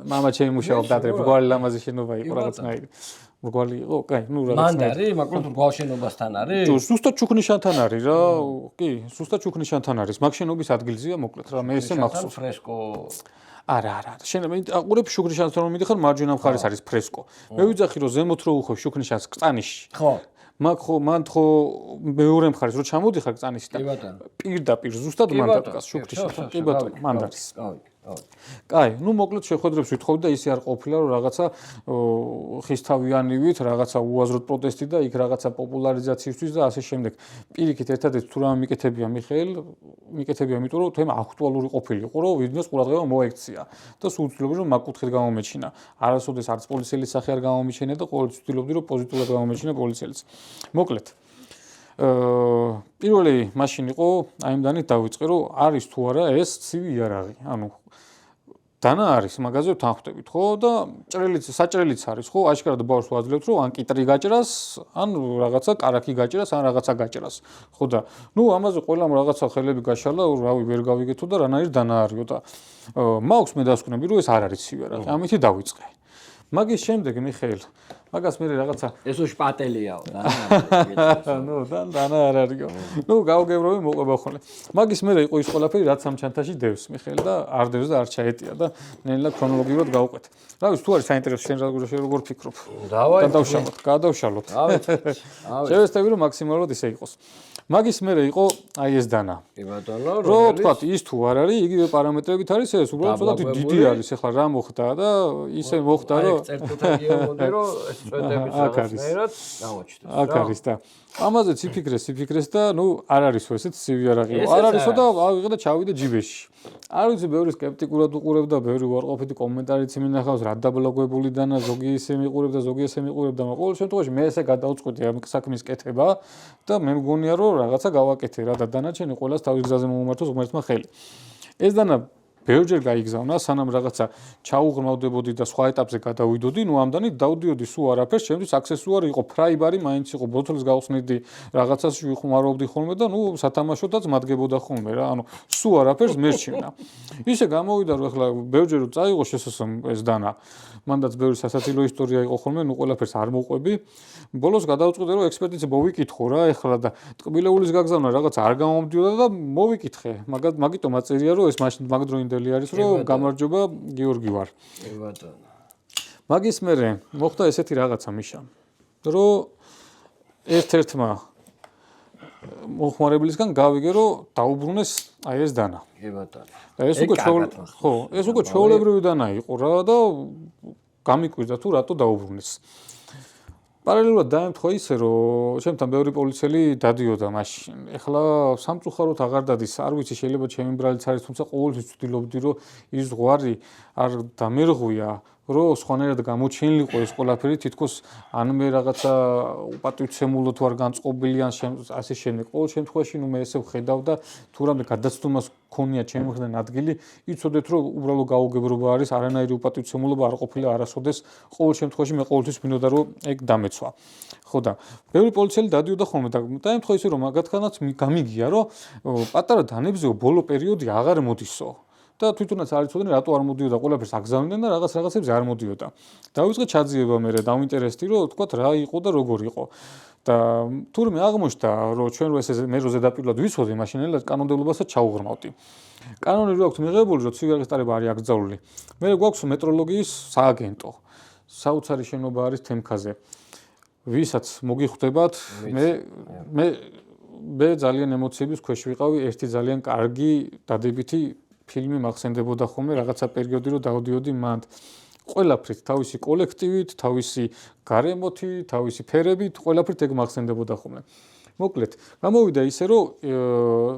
მამა ჩემი მუშაობდა ადრე, მრგვალი ლამაზი შენობა იყო რაღაცნაირი. მრგვალი იყო, კაი, ნუ რაღაცნაირი. მანდ არის, მაგრამ მრგვალ შენობასთან არის? ზუსტად ჩუქნიშანთან არის რა, კი, ზუსტად ჩუქნიშანთან არის. მაგ შენობის ადგილზეა, მოკლედ რა, მე ესე მახსოვს. ფრესკო. არა, შენ აყურებ შუქნიშანთან რომ მიდიხარ, მარჯვენა მხარეს არის ფრესკო. მე ვიძახი რომ ზემოთ რო უხევ შუქნიშანს კწანიში. ხო. მაგ მან ხო მეორე მხარეს რო ჩამოდიხარ კწანისიდან. კი ბატონო. პირდაპირ ზუსტად მან დადგას შუქნიშანთან. კი ბატონო, მან არის. კაი, ნუ მოკლედ შეხვედრებს ვითხოვდი და ისე არ ყოფილა რომ რაღაცა ხისთავიანივით, რაღაცა უაზროდ პროტესტი და იქ რაღაცა პოპულარიზაციისთვის და ასე შემდეგ. პირიქით ერთადერთი თუ რამე მიკეთებია მიხეილ, იმიტომ რომ თემა აქტუალური ყოფილიყო, რომ ვიდმეს ყურადღება მოექცია და სულ ვცდილობდი რომ მაგ კუთხით გამომეჩინა. არასოდეს არც პოლიციელის სახე არ გამომიჩენია და ყოველთვის ვცდილობდი რომ პოზიტიურად გამომეჩინა პოლიციელიც. მოკლედ პირველი მაშინ იყო აი იმდანით დავიწყე რომ არის თუ არა ეს ცივი იარაღი. ანუ დანა არის მაგაზე თანხმდებით ხო და საჭრელიც არის ხო აშკარად ბავშვს ვაძლევთ რომ ან კიტრი გაჭრას ან რაღაცა კარაქი გაჭრას ან რაღაცა გაჭრას ხო და ნუ ამაზე ყველამ რაღაცა ხელები გაშალა რავი ვერ გავიგეთო და რანაირ დანა არისო და მაქვს მე დასკვნები რომ ეს არ არის ცივერა ამითი დავიწყე მაგის შემდეგ მიხეილ მაგას მე რაღაცა ესო შპატელიაო და ნუ დანა არ არისო ნუ გავგებროვი მოყვება ხოლმე მაგის მე იყო ის ყველაფერი რაც ამ ჩანთაში დევს მიხეილ და არ დევს და არ ჩაეტია და ნელა ქრონოლოგიურად გავყვეთ რა ვიცი თუ არის საინტერესო შენ როგორ ფიქრობ გადავშალოთ შევეცდები რომ მაქსიმალურად ისე იყოს მაგის მერე იყო აი ეს დანა. კი ბატონო, რომ თქვა ის თუ არ არის, იგივე პარამეტრებით არის ეს, უბრალოდ ცოტა დიდი არის, ეხლა რა მოხდა და ისე მოხდა რომ აი წერტუთა გიომოდე რომ ეს წვეთების რაღაცნაირად გამოჩნდა. აქ არის და ამაზე ციფიქრეს და ნუ არ არისო ესეც ცივი არაღიო. არ არისო და ავიღე და ჩავიდე ჯიბეში. არ ვიცი, ბევრი სკეპტიკურად უყურებდა, ბევრი უარყოფითი კომენტარიც მინახავს, რა დაბლოგებული დანა, ზოგი ისე მიყურებდა, ზოგი ესე მიყურებდა, მაგრამ ყოველ შემთხვევაში მე ესე გადავწყვიტე ამ საქმის კეთება და მე მგონია რომ რაღაცა გავაკეთე რა და დანარჩენი ყველას თავის გზაზე მომმართოს ღმერთმა ხელი. ეს დანა ბევრჯერ გაიგზავნა, სანამ რაღაცა ჩაუღრმავდებოდი და სხვა ეტაპზე გადავიდოდი, ნუ ამდენი დავდიოდი სულ არაფერს, შემდგომ აქსესუარი იყო ფრაიბარი, მაინც იყო ბოთლს გავხსნიდი, რაღაცას ვიხმარობდი ხოლმე და ნუ სათამაშოდაც მადგებოდა ხოლმე რა, ანუ სულ არაფერს მერჩივნა. ისე გამოვიდა რომ ეხლა ბევრჯერ რომ წაიღო შესაძლოა ეს დანა. მანდაც ბევრი სასაცილო ისტორია იყო ხოლმე, ნუ ყველაფერს არ მოყვები. ბოლოს გადავწყვიტე რომ ექსპერტიც მოვიკითხო რა, ეხლა და ტკბილეულის გაგზავნა რაღაც არ გამომდიოდა და მოვიკითხე. მაგიტომ აწერია რომ ეს მაშინ მაგდროინდელი არის რომ გამარჯობა გიორგი ვარ. კი ბატონო. მაგის მერე მოხდა ესეთი რაღაცა მიშა. რომ ერთ-ერთმა მოხმარებლისგან გავიგე რომ დაუბრუნეს აი ეს დანა. კი ბატონო. და ეს უკვე ჩვეულებრივი დანა იყო რა და გამიკვირდა თუ რატო დაუბრუნეს. პარალელურად დაემთხვა ისე რომ ჩემთან ბევრი პოლიციელი დადიოდა მაშინ. ეხლა სამწუხაროდ აღარ დადის, არ ვიცი შეიძლება ჩემი ბრალიც არის, თუმცა ყოველთვის ვცდილობდი რომ ის ზღვარი არ დამერღვია, რომ სხვანაირად გამოჩენილიყო ეს ყველაფერი, თითქოს ან მე რაღაცა უპატივცემულო თუ არ განწყობილი ან ასე შემდეგ. ყოველ შემთხვევაში ნუ მე ესე ვხედავ და თუ რამე გადაცდომას ქონია ჩემი მხრიდან ადგილი, იცოდეთ რომ უბრალოდ გაუგებრობა არის, არანაირი უპატივცემულობა არ ყოფილა არასოდეს. ყოველ შემთხვევაში მე ყოველთვის მინდოდა რომ ეგ დამეცვა. ხო და ბევრი პოლიციელი დადიოდა ხოლმე და დაემთხვა ისე რომ მაგათგანაც გამიგია რომ პატარა დანებზეო ბოლო პერიოდი აღარ მოდისო. და თვითონაც არ იცოდნენ რატო არ მოდიოდა, ყველაფერს აგზავნდნენ და რაღაცებზე არ მოდიოდა. დავიწყე ჩაძიება მე დავინტერესდი რომ თქვა რა იყო და როგორ იყო. და თურმე აღმოჩნდა რომ ჩვენ რო ესე მე რო ზედაპირულად ვიცოდი, მაშინელად კანონმდებლობასაც ჩაუღრმავდი. კანონი რო აქვს მიღებული, რომ ცივი რეგისტრება არის აკრძალული. მე გვაქვს მეტროლოგიის სააგენტო. საოცარი შენობა არის თემქაზე. ვისაც მოგიხვდებათ, მე ძალიან ემოციების ქვეშ ვიყავი, ერთი ძალიან კარგი დადებითი ფილმი მახსენდებოდა ხოლმე რაღაცა პერიოდი რომ დავდიოდი მანდ. ყველაფრით, თავისი კოლექტივით, თავისი გარემოთი, თავისი ფერებით, ყველაფრით ეგ მახსენდებოდა ხოლმე. მოკლედ, გამოვიდა ისე რომ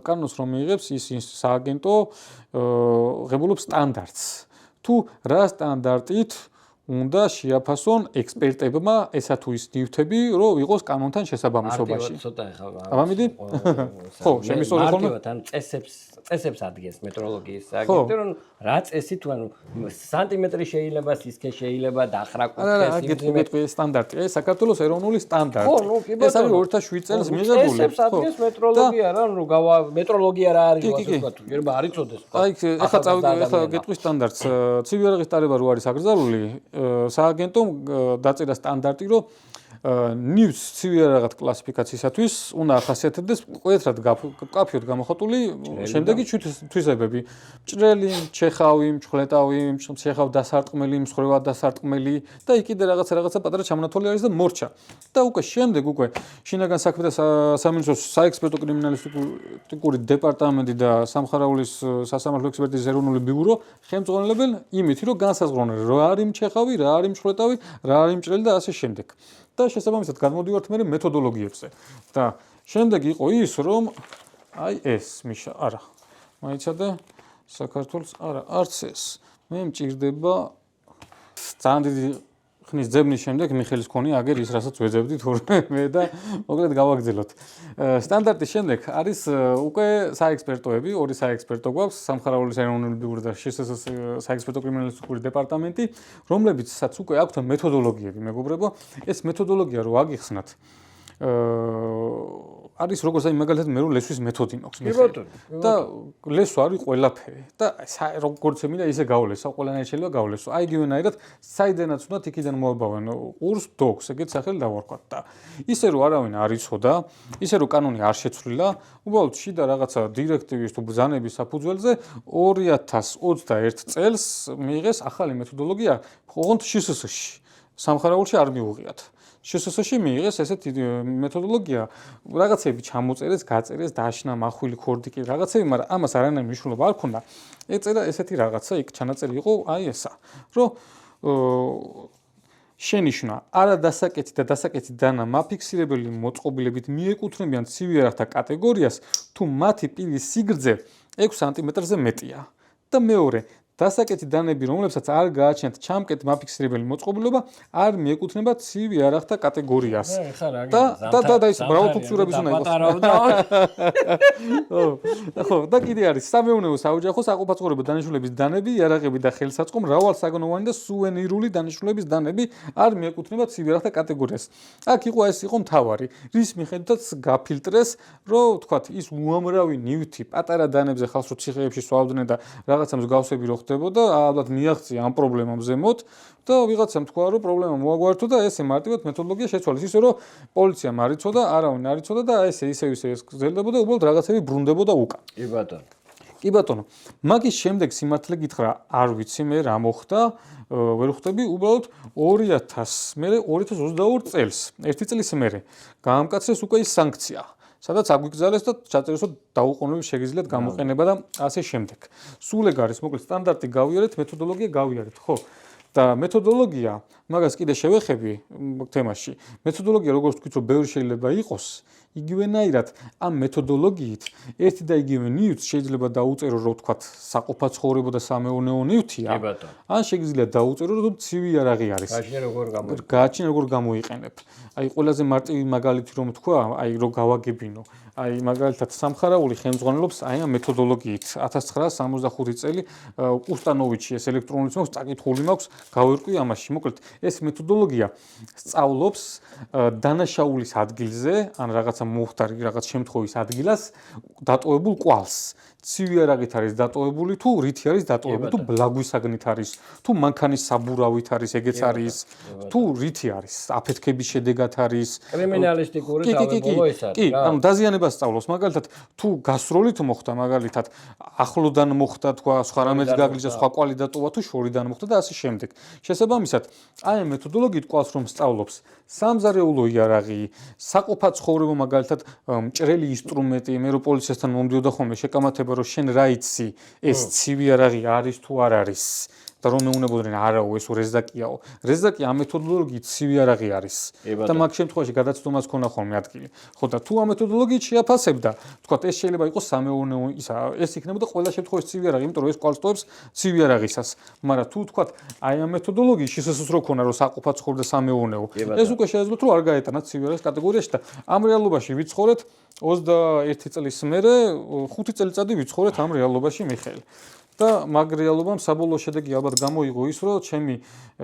კანონს რომ მიიღებს ის სააგენტო ღებულობს სტანდარტს. თუ რა სტანდარტით უნდა შეაფასონ ექსპერტებმა ესა თუ ის ნივთები, რომ იყოს კანონთან შესაბამისობაში. ცოტა ეხლა. აბამიდი? ხო, შემისწორე ხოლმე. მარტივად ან წესებს ადგენს მეტროლოგიის სააგენტო, რომ რა წესი თუ ანუ სანტიმეტრი შეიძლება, სისქე შეიძლება, დახრა კუთხე, გეტყვი სტანდარტი. ეს საქართველოს ეროვნული სტანდარტი. ეს არის 2007 წელს მიღებული. წესებს ადგენს მეტროლოგია რა, რომ მეტროლოგია რა არის, ასე ვთქვათ, შეიძლება არ იცოდეს. აი, ეხლა გეტყვი სტანდარტს. ცივი რეგისტრება რო არის აკრძალული, სააგენტომ დაწერა სტანდარტი, რომ ნივთს ცივი რაღაც კლასიფიკაციისათვის უნდა ახასიათებდეს მკვეთრად მკაფიოდ გამოხატული შემდეგი თვისებები. მჭრელი, ჩეხავი, მჩხვლეტავი, ჩეხავ დასარტყმელი, მსხრევა დასარტყმელი და იქ კიდე რაღაცა პატარა ჩამონათვალი არის და მორჩა. და უკვე შემდეგ შინაგან საქმეთა სამინისტროს საექსპერტო კრიმინალისტიკური დეპარტამენტი და სამხარაულის სასამართლო ექსპერტიზის ეროვნული ბიურო ხელმძღვანელებენ იმით, რომ განსაზღვრონ რა არის მჩეხავი, რა არის მჩხვლეტავი, რა არის მჭრელი და ასე შემდეგ. და შესაბამისად გადმოდივართ მე მეთოდოლოგიებზე. და შემდეგ იყო ის, რომ აი ეს მიშა, არა. მაიცადე საქართველოს, არა, არც ეს. მე მჭირდება ძალიან დიდი ხნის ძებნის შემდეგ მიხელის ქონი აგერ ის რასაც ვეძებდი თურმე და მოკლედ გავაგრძელოთ. სტანდარტის შემდეგ არის უკვე საექსპერტოები, ორი საექსპერტო გვაქვს, სამხარაულის ეროვნული და შსს საექსპერტო კრიმინალისტიკური დეპარტამენტი, რომლებიცაც უკვე აქვთ მეთოდოლოგიები, მეგობრებო. ეს მეთოდოლოგია რო აგიხსნათ არის როგორც აი მაგალითად მე რო ლესვის მეთოდი მაქვს და ლესვა არის ყველაფერი და როგორც ემიდა ისე გავლესო, ყველანაირად შეიძლება გავლესო. აი იგივენაირად საიდანაც უნდა იქიდან მოაბავენ ყურს, დოგს, ეგეთ სახელი დავარქვათ და ისე რო არავინ არ იცოდა, ისე რო კანონი არ შეცვლილა, უბრალოდ შიდა რაღაცა დირექტივის თუ ბრძანების საფუძველზე 2021 წელს მიიღეს ახალი მეთოდოლოგია ოღონდ შსს-ში. სამხარაულში არ მიუღიათ. შსს-ში მიიღეს ესეთი მეთოდოლოგია, რაღაცები ჩამოწერეს, გაწერეს, დააშნა მახვილი ქორდიკი, რაღაცები, მაგრამ ამას არანაირი მნიშვნელობა არ ქონდა. ეწერა ესეთი რაღაცა, იქ ჩანაწერი იყო აი ესა, რომ შენიშნა არადასაკეთი და დასაკეთი დანა მაფიქსირებელი მოწყობილებით მიეკუთვნებიან ცივი იარაღთა კატეგორიას, თუ მათი პირის სიგრძე 6 სანტიმეტრზე მეტია. და მეორე დასაკეთი დანები, რომლებსაც არ გააჩნიათ ჩამკეტ მაფიქსირებელი მოწყობილობა, არ მიეკუთვნება ცივი იარაღთა კატეგორიას. და ის მრავალფუნქციურების უნდა იყოს. ხო, და კიდე არის სამეურნეო საოჯახო საყოფაცხოვრებო დანიშნულების დანები, იარაღები და ხელსაწყო, მრავალსაგანოვანი და სუვენირული დანიშნულების დანები არ მიეკუთვნება ცივი იარაღთა კატეგორიას. აქ ეს იყო მთავარი, რის მიხედვითაც გაფილტრეს, რომ თქვათ ის უამრავი ნივთი პატარა დანებზე ხალხს რო ციხეებში სვავდნენ და რაღაცა მსგავსები რო ხდებოდა, ალბათ მიაღწია ამ პრობლემამ ზემოთ და ვიღაცამ თქვა, რომ პრობლემა მოაგვართო და ესე მარტივად მეთოდოლოგია შეცვალეს. ისე რომ პოლიციამ არ იცოდა, არავინ არ იცოდა და ესე ის გრძელდებოდა, უბრალოდ რაღაცები ბრუნდებოდა უკან. კი ბატონო. კი ბატონო. მაგის შემდეგ სიმართლე გითხრა, არ ვიცი მე რა მოხდა, ვერ ხვდები, უბრალოდ 2022 წელს, ერთი წლის მერე გაამკაცრეს უკვე ის სანქცია. სადაც აგვიკრძალეს და ჩაწერეს, რომ დაუყოვნებლივ შეგიძლიათ გამოყენება და ასე შემდეგ. სულ ეგ არის, მოკლედ სტანდარტი გავიარეთ, მეთოდოლოგია გავიარეთ, ხო? და მეთოდოლოგია, მაგას კიდე შევეხები თემაში. მეთოდოლოგია, როგორც ვთქვით, რომ ბევრი შეიძლება იყოს, იგივენაირად ამ მეთოდოლოგიით ერთი და იგივე ნივთს შეიძლება დაუწერო, რომ ვთქვათ, საყოფაცხოვრებო და სამეურნეო ნივთია. ან შეიძლება დაუწერო, რომ ცივი იარაღი არის. გააჩნია როგორ გამოიყენებ. აი ყველაზე მარტივი მაგალითი რომ თქვა, აი რო გავაგებინო. აი მაგალითად სამხარაული ხელმძღვანელობს აი ამ მეთოდოლოგიით 1965 წელი კუსტანოვიჩი ეს ელექტრონული მაქვს, წაკითხული მაქვს, გავერკვი ამაში. მოკლედ ეს მეთოდოლოგია სწავლობს დანაშაულის ადგილზე, ან რაღაცა მომხდარი რაღაც შემთხვევის ადგილას დატოვებულ კვალს. ცივი იარაღით არის დატოვებული თუ რითი არის დატოვებული, თუ ბლაგვისაგნით არის, თუ მანქანის საბურავით არის, ეგეც არის, თუ რითი არის, აფეთქების შედეგად არის. კრიმინალისტიკური თავებულო ეს არის. კი, ანუ დაზიანებას სწავლობს, მაგალითად, თუ გასროლით მოხდა, მაგალითად, ახლოდან მოხდა, თქვა, სხვა რამეც გაგლიჯა, სხვა კვალი დატოვა თუ შორიდან მოხდა და ასე შემდეგ. შესაბამისად, აი ამ მეთოდოლოგიით კვალს რომ სწავლობს სამზარეულო იარაღი, საყოფაცხოვრებო მაგალითად, მჭრელი ინსტრუმენტი, მე რო პოლიციასთან მომდიოდა ხოლმე შეკამათება რომ შენ რა იცი ეს ცივი იარაღი არის თუ არ არის და რომ მეუნებოდნენ არაო ეს რეზდაკიაო რეზდაკი ამ მეთოდოლოგიით ცივი იარაღი არის და მაგ შემთხვევაში გადაცდომას ქონა ხოლმე ადგილი ხო და თუ ამ მეთოდოლოგიით შეაფასებდა თქვა ეს შეიძლება იყოს სამეურნეო ისა ეს იქნებოდა ყველა შემთხვევაში ცივი იარაღი იმიტომ რომ ეს კვალსტოებს ცივი იარაღისას მაგრამ თუ თქვა აი ამ მეთოდოლოგიის შესაძლოა რო ქონა რომ საყოფაცხოვრებო და სამეურნეო ეს უკვე შეიძლება თუ არ გაეტანათ ცივი იარაღის კატეგორიაში და ამ რეალობაში ვიცხოვრეთ 21 წლის მერე 5 წელიწადი ვიცხოვრეთ ამ რეალობაში მიხეილ და მაგ რეალობამ საბოლოო შედეგი ალბათ გამოიღო ის რომ ჩემი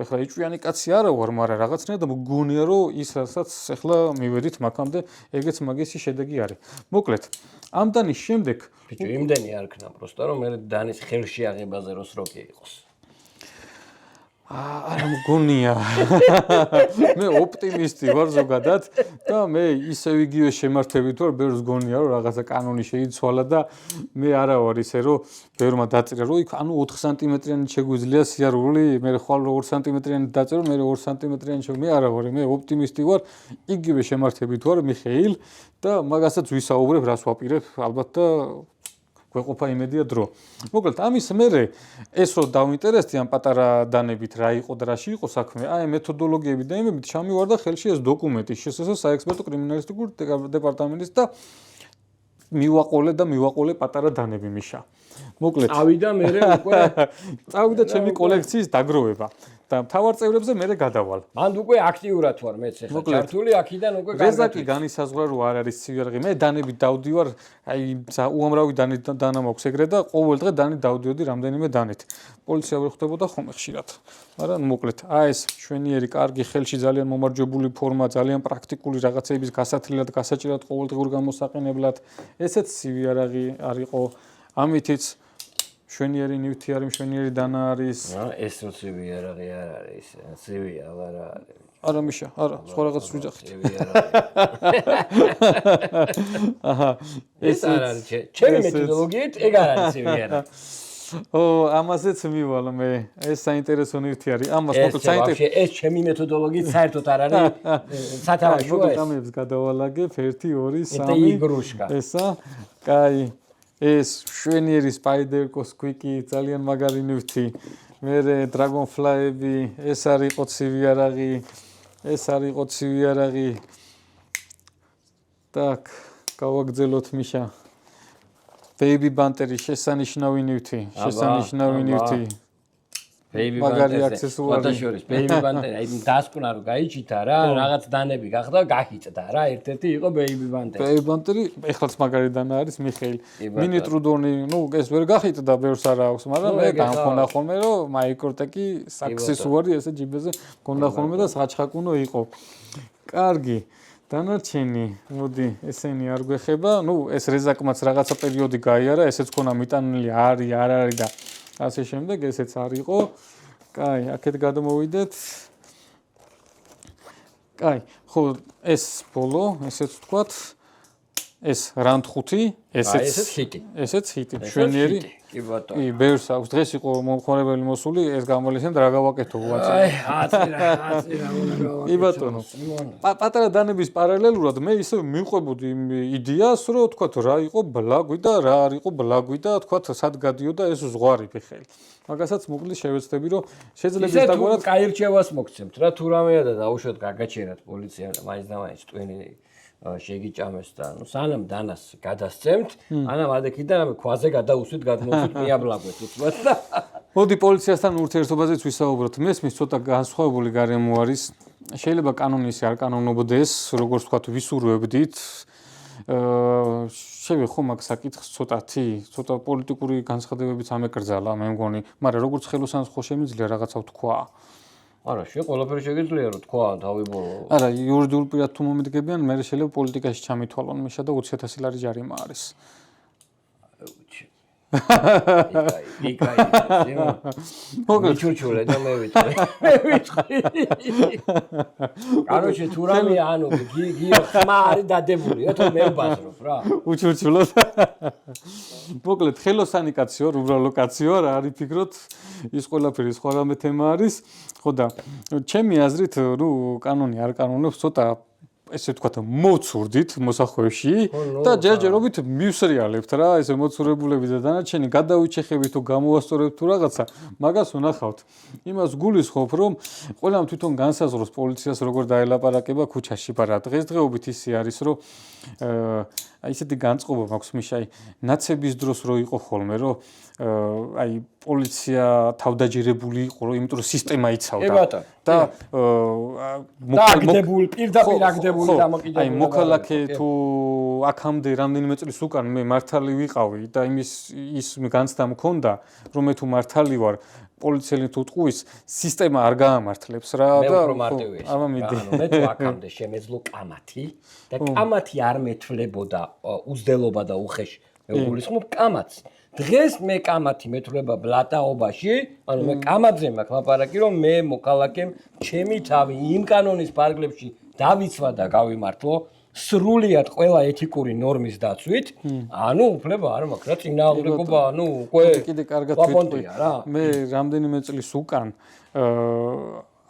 ეხლა იჭვიანი კაცი არა ვარ მაგრამ რაღაცნაირად მგონია რომ ის რასაც ეხლა მივედით მაგამდე ეგეც მაგისი შედეგი არის მოკლედ ამ დანის შემდეგ ბიჭო იმდენი არ ქნა პროსტა რომ მე დანის ხელში აღებაზე რო სროკი იყოს არა მგონია მე ოპტიმისტი ვარ ზოგადად და მე ისევ იგივე შემართებით ვარ ბევრს გონია რომ რაღაცა კანონი შეიცვალა და მე არა ვარ ისე რომ ბევრმა დაწერა რომ იქ ანუ 4 სანტიმეტრიანი შეგვიძლია სიარული მე ხვალ 2 სანტიმეტრიანი დაწერო მე 2 სანტიმეტრიანი მე არა ვარ მე ოპტიმისტი ვარ იგივე შემართებით ვარ მიხეილ და მაგასაც ვისაუბრებ რას ვაპირებ ალბათ და გვეყოფა იმედია დრო. მოკლედ ამის მერე ეს რო დავინტერესდი ამ პატარა დანებით რა იყო და რაში იყო საქმე, აი მეთოდოლოგიები და იმებით ჩამივარდა ხელში ეს დოკუმენტი შსს საექსპერტო კრიმინალისტიკური დეპარტამენტის და მივაყოლე პატარა დანები მიშა. მოკლედ წავიდა მერე უკვე წავიდა ჩემი კოლექციის დაგროვება. და მთავარ წევრებზე მე გადავალ. მან უკვე აქტიურად ვარ მეც ახლა ჩართული აქიდან უკვე რეზაკი განისაზღვრა რომ არ არის ცივი არაღი. მე დანებით დავდივარ, აი უამრავი დანა მაქვს ეგრე და ყოველ დღე დანით დავდიოდი რამდენიმე დანით. პოლიცია ვერ ხვდებოდა ხოლმე ხშირად. მაგრამ მოკლედ, ეს შვენიერი, კარგი, ხელში ძალიან მომარჯვებული ფორმა, ძალიან პრაქტიკული რაღაცების გასათლილად, გასაჭირად ყოველდღიურ გამოსაყენებლად. ესეც ცივი არაღი არისო. ამითიც შვენიერი ნივთი არის, მშვენიერი დანა არის. ეს რო ცივი არაღი არ არის, ცივია არა არის. არა მიშა, არა, სხვა რაღაც ვიძახით. ცივი არაღი. აჰა, ეს არ არის ჩემი მეთოდოლოგიით, ეგ არ არის ცივი არაღი. ამაზეც მივალ მე. ეს საინტერესო ნივთი არის. ამას მოკლედ საინტერესო. ეს ჩემი მეთოდოლოგიით საერთოდ არ არის სათამაშოა ეს. ამებს გადავალაგებ 1 2 3 და იგრუშკა. ესა, კაი. ეს შვენიერი სპაიდერკოს კვიკი ძალიან მაგარი ნივთი. მერე დრაგონფლაები, ეს არისო ცივი არაღი. ეს არისო ცივი არაღი. так, გავაგზელოთ მიშა. Baby Banteri შესანიშნავი ნივთი, შესანიშნავი ნივთი. Baby მაგარი Banteri. აქსესუარი. ფოტოშორის Baby Banteri. აი დასკვნა რომ გაიჭიტა რა, რაღაც დანები გახდა, გახიწდა რა, ერთ-ერთი იყო Baby Banteri. Baby Banteri, ეხლაც მაგარი დანა არის მიხეილ. მინი ტრუდონი, ნუ ეს ვერ გახიწდა, ბევრს არ აქვს, მაგრამ მე გამქონა ხოლმე რომ მაიკროტეკი აქსესუარი ესე ჯიბეზე მქონდა ხოლმე და საჩხაკუნო იყო. კარგი. დანარჩენი, მოდი, ესენი არ გვეხება. ნუ ეს რეზაკმაც რაღაცა პერიოდი გაიარა, ესეც ქონა მიტანილი არის, არ არის და ასე შემდეგ, ესეც არისო. კაი, აქეთ გადმოვიდეთ. კაი, ხო, ეს ბოლო, ესეც ვთქვათ. ეს რანდ 5, ესეც ჰიტი. ესეც ჰიტი, შვენიერი. კი ბატონო. კი, ბევრს აქვს. დღეს იყო მომხმარებელი მოსული, ეს გამალისენ და რა გავაკეთო უაცი. აი, აცირა უნდა გავაკეთო. კი ბატონო. პატარა დანების პარალელურად მე ისე მიყვებოდი იმ იდეას, რომ თქვათ რა იყო ბლაგვი და რა არ იყო ბლაგვი და თქვათ სად გადიოდა ეს ზღვარი ფეხელი. მაგასაც მოკლედ შევეცდები, რომ შეძლებს დაგვარად კაი რჩევას მოგცემთ რა თუ რამეა და დაუშვათ გაგაჩერათ პოლიციამ და მაინც და მაინც ტვინი შეგიჭამეს და ნუ სანამ დანას გადასცემთ, ანამ ადექიდან ქვაზე გადაუსვით, გადმოვუსვით მიაბლაგვეთ უცბად და მოდი პოლიციასთან ურთიერთობაზეც ვისაუბროთ. მესმის ცოტა განსხვავებული გარემო არის. შეიძლება კანონი ისე არ კანონობდეს, როგორც ვთქვათ, ვისურვებდით. შევეხო მაგ საკითხს ცოტა პოლიტიკური განცხადებებიც ამეკრძალა, მე მგონი, მაგრამ როგორც ხელოსანს ხო შემიძლია რაღაცა ვთქვა. არა, ყველაფერი შეგიძლია რომ თქვა დავიბოლო. არა, იურიდიულ პირად თუ მომიდგებიან, მე შეიძლება პოლიტიკაში ჩამითვალონ, მიშა და 20,000 ლარი ჯარიმა არის. იკაი. მოგეთ ჩურჩულე და მე ვიტყვი. კაროჩე თუ რამე ანუ გიო ხმა არის დადებული, რა თქმა მე ვბაზრობ რა. უჩურჩულოდ. მოკლედ ხელოსანი კაციო, უბრალო კაციო, რა არის ფიქრობთ? ის ყველაფერი სხვა რამე თემა არის. ხო და ჩემი აზრით, რომ კანონი არ კანონებს, ცოტა ესე ვთქვათ, მოცურდით მოსახვევში და ჯერჯერობით მივსრიალებთ რა, ესე მოცურებულები და დანარჩენი გადავიჩეხებით თუ გამოვასწორებთ თუ რაღაცა, მაგას ვნახავთ. იმას გულისხმობ, რომ ყველამ თვითონ განსაზღვროს პოლიციას როგორ დაელაპარაკება ქუჩაში, მაგრამ დღესდღეობით ისე არის, რომ აი ესეთი განწყობა მაქვს მიშაი, ნაცების დროს რო იყო ხოლმე, რომ აი პოლიცია თავდაჯერებული იყო, იმიტომ რომ სისტემა იცავდა. და აგდებული, პირდაპირ აგდებული დამოკიდებული. აი მოქალაქე თუ აქამდე რამდენიმე წლის უკან მე მართალი ვიყავი და ის განცდა მქონდა, რომ მე თუ მართალი ვარ, პოლიციელი თუ ტყუის სისტემა არ გაამართლებს რა და მე უფრო მარტივი ეს. ანუ მე თუ აქამდე შემეძლო კამათი და კამათი არ მეთვლებოდა უძდელობა და უხეში. მე გულისხმობ კამათს. დღეს მე კამათი მეთვლება ბლატაობაში, ანუ მე კამათზე მაქვს ლაპარაკი, რომ მე მოქალაქემ ჩემი თავი იმ კანონის პარაგრაფში დავიცვა და გავიმართლო სრულიად ყველა ეთიკური ნორმის დაცვით, ანუ უფლება არ მაქვს რა წინააღმდეგობა, ანუ უკვე კიდე კარგად ვიტყვი რა. მე რამდენიმე წლის უკან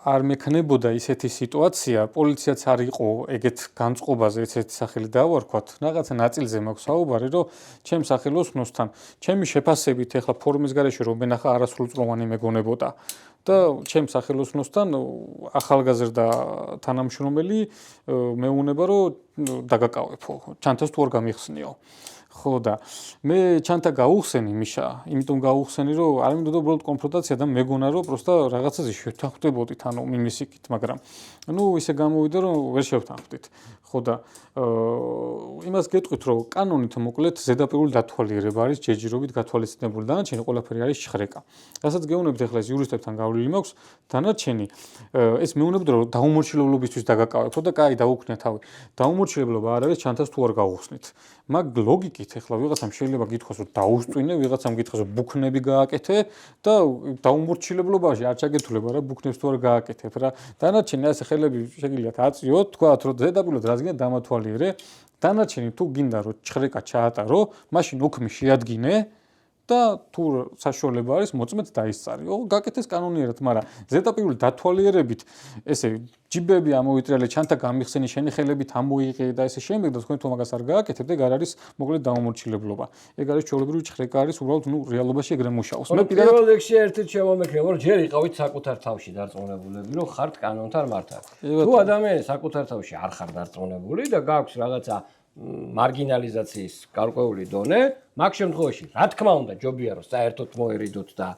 არ მექნებოდა ისეთი სიტუაცია, პოლიციაც არ იყო ეგეთ განწყობაზე ესეთი სახელი დავარქვათ, რაღაცა ნაწილზე მაქვს საუბარი, რომ ჩემს სახელოსნოსთან, ჩემი შეფასებით ეხლა ფორუმის გარეშე რომ მენახა არასრულწლოვანი მეგონებოდა და ჩემს სახელოსნოსთან ახალგაზრდა თანამშრომელი მეუნება რომ დაგაკავებო, ჩანთას თუ არ გამიხსნიო. ხო და მე ჩანთა გაუხსენი მიშა, იმიტომ გაუხსენი რომ არ მინდოდა უბრალოდ კონფრონტაცია და მეგონა რომ პროსტა რაღაცაზე შევთანხმდებოდით ანუ მინისიკით, მაგრამ ნუ ისე გამოვიდა რომ ვერ შევთანხმდით. ხო და იმას გეტყვით რომ კანონით მოკლედ ზედაპირული დათვალიერება არის ჯერჯერობით გათვალისწინებული დანარჩენი ყველაფერი არის შხრეკა. რასაც გეუბნებით ახლა ეს იურისტებთან გავლილი მაქვს დანარჩენი ეს მეუბნებოდა რომ დაუმორჩილებლობისთვის დაგაკავებ ხო და კაი დაუქნია თავი. დაუმორჩილებლობა არ არის ჩანთას თუ არ გაუხსნით. მაგ ლოგიკით ახლა ვიღაცამ შეიძლება გითხოვს რომ დაუსწვინე, ვიღაცამ გითხოვს რომ ბუქნები გააკეთე და დაუმორჩილებლობაში არ ჩაგეთულება რა ბუქნებს თუ არ გააკეთებ რა. დანარჩენი ასე ხელები შეგიძლიათ აწიოთ, თქვათ რომ ზედაპირულად რას გინდა დამათვალიერე. დანარჩენი თუ გინდა რომ ჩხრეკა ჩაატარო, მაშინ ოქმი შეადგინე და თუ საშუალება არის მოწმეთ დაისწარიო. გაკეთეს კანონიერად, მაგრამ ზედაპირული დათვალიერებით ესე ჯიბები ამოიტრიალე, ჩანთა გამიხსენი, შენი ხელებით ამოიღე და ესე შემდეგ და თქვენ თუ მაგას არ გააკეთებთ, ეგ არ არის მოკლედ დაუმორჩილებლობა. ეგ არის ჩვეულებრივი ჩხრეკა არის უბრალოდ ნუ რეალობაში ეგრე მუშაობს. მე პირველ რიგში ერთით შემომექნება, რომ ჯერ იყავით საკუთარ თავში დარწმუნებულები, რომ ხართ კანონთან მართალი. თუ ადამიანი საკუთარ თავში არ ხარ დარწმუნებული და გაქვს რაღაცა მარგინალიზაციის გარკვეული დონე, მაგ შემთხვევაში, რა თქმა უნდა, ჯობია რომ საერთოდ მოერიდოთ და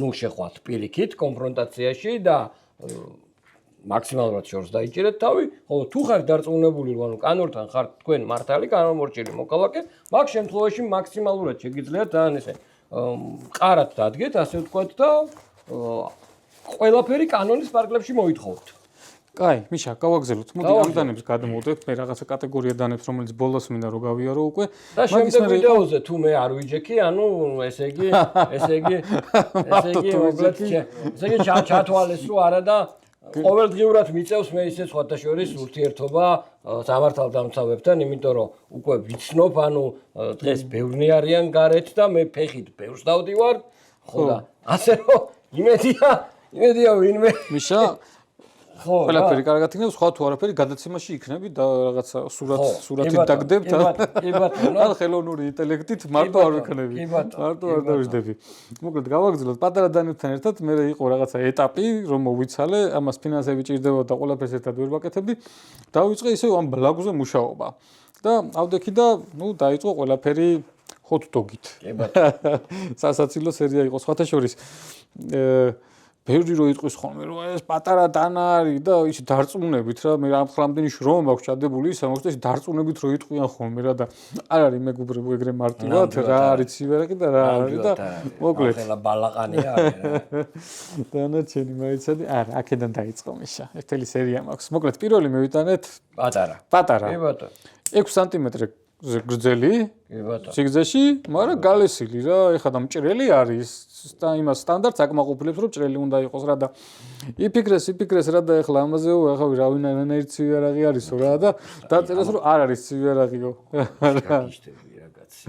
ნუ შეხვათ პირიქით კონფრონტაციაში და მაქსიმალურად შორს დაიჭერეთ თავი, ხოლო თუ ხართ დარწმუნებული, რომ ანუ კანონთან ხართ თქვენ მართალი, კანონმორჩილი მოქალაქე, მაგ შემთხვევაში მაქსიმალურად შეგიძლიათ თან ესე მყარად დადგეთ, ასე ვთქვათ და ყველაფერი კანონის პარკლებში მოითხოვთ. კაი, მიშა, გავაგზავნოთ. მოდი ამ დანებს გადმოვდეთ. მე რაღაცა კატეგორია დანებს, რომელიც ბოლოს მინდა რომ გავიარო უკვე. და შემდეგ ვიდეოზე თუ მე არ ვიჯექი, ანუ ესე იგი ჩათვალეს რომ არა და ყოველდღიურად მიწევს მე ისე სხვათა შორის ურთიერთობა სამართალდამცავებთან, იმიტომ რომ უკვე ვიცნობ, ანუ დღეს ბევრნი არიან გარეთ და მე ფეხით ბევრს დავდივარ. ხო და ასე რომ იმედია ვინმე მიშა ყველაფერი კარგად იქნება, სხვა თუ არაფერი გადაცემაში იქნები და რაღაცა სურათით დაგდებთ. კი ბატონო. ან ხელოვნური ინტელექტით მარტო არ ვიქნები. მარტო არ დავიждები. მოკლედ გავაგრძელოთ პატარა დანებთან ერთად, მე იყო რაღაცა ეტაპი, რომ მოვიცალე, ამას ფინანსები ჭირდება და ყველაფერს ერთად ვერ ვაკეთებდი. დავიწყე ისე ამ ბლაგზე მუშაობა. და ავდექი და ნუ დაიწყო ყველაფერი hot dog-ით. კი ბატონო. სასაცილო სერია იყო სხვათა შორის. ბევრი რო იტყვის ხოლმე რომ ეს პატარა დანა არის და ის დარწმუნებით რა მე ამ ხლამდენი შრომა მაქვს ჩადებული ისა მოხდა ის დარწმუნებით რო იტყვიან ხოლმე რა და არ არის მეგობრებო ეგრე მარტივად რა არის ცივერაკი და რა არის და მოკლედ ახლა ბალაყანია არის რა დანარჩენი მაიცადი არა აქედან დაიწყო მიშა ერთელი სერია მაქვს მოკლედ პირველი მევიტანეთ პატარა კი ბატონო 6 სანტიმეტრი გრძელი კი ბატონო სიგრძეში მაგრამ გალესილი რა ეხლა და მჭრელი არის და იმას სტანდარტს აკმაყოფილებს რომ ჭრელი უნდა იყოს რა და იფიქრეს რა და ეხლა ამაზეო ახავი რავინაირ ცივიარაღი არისო რა და დაწერეს რომ არ არის ცივიარაღიო გაგიშტები რაგაცი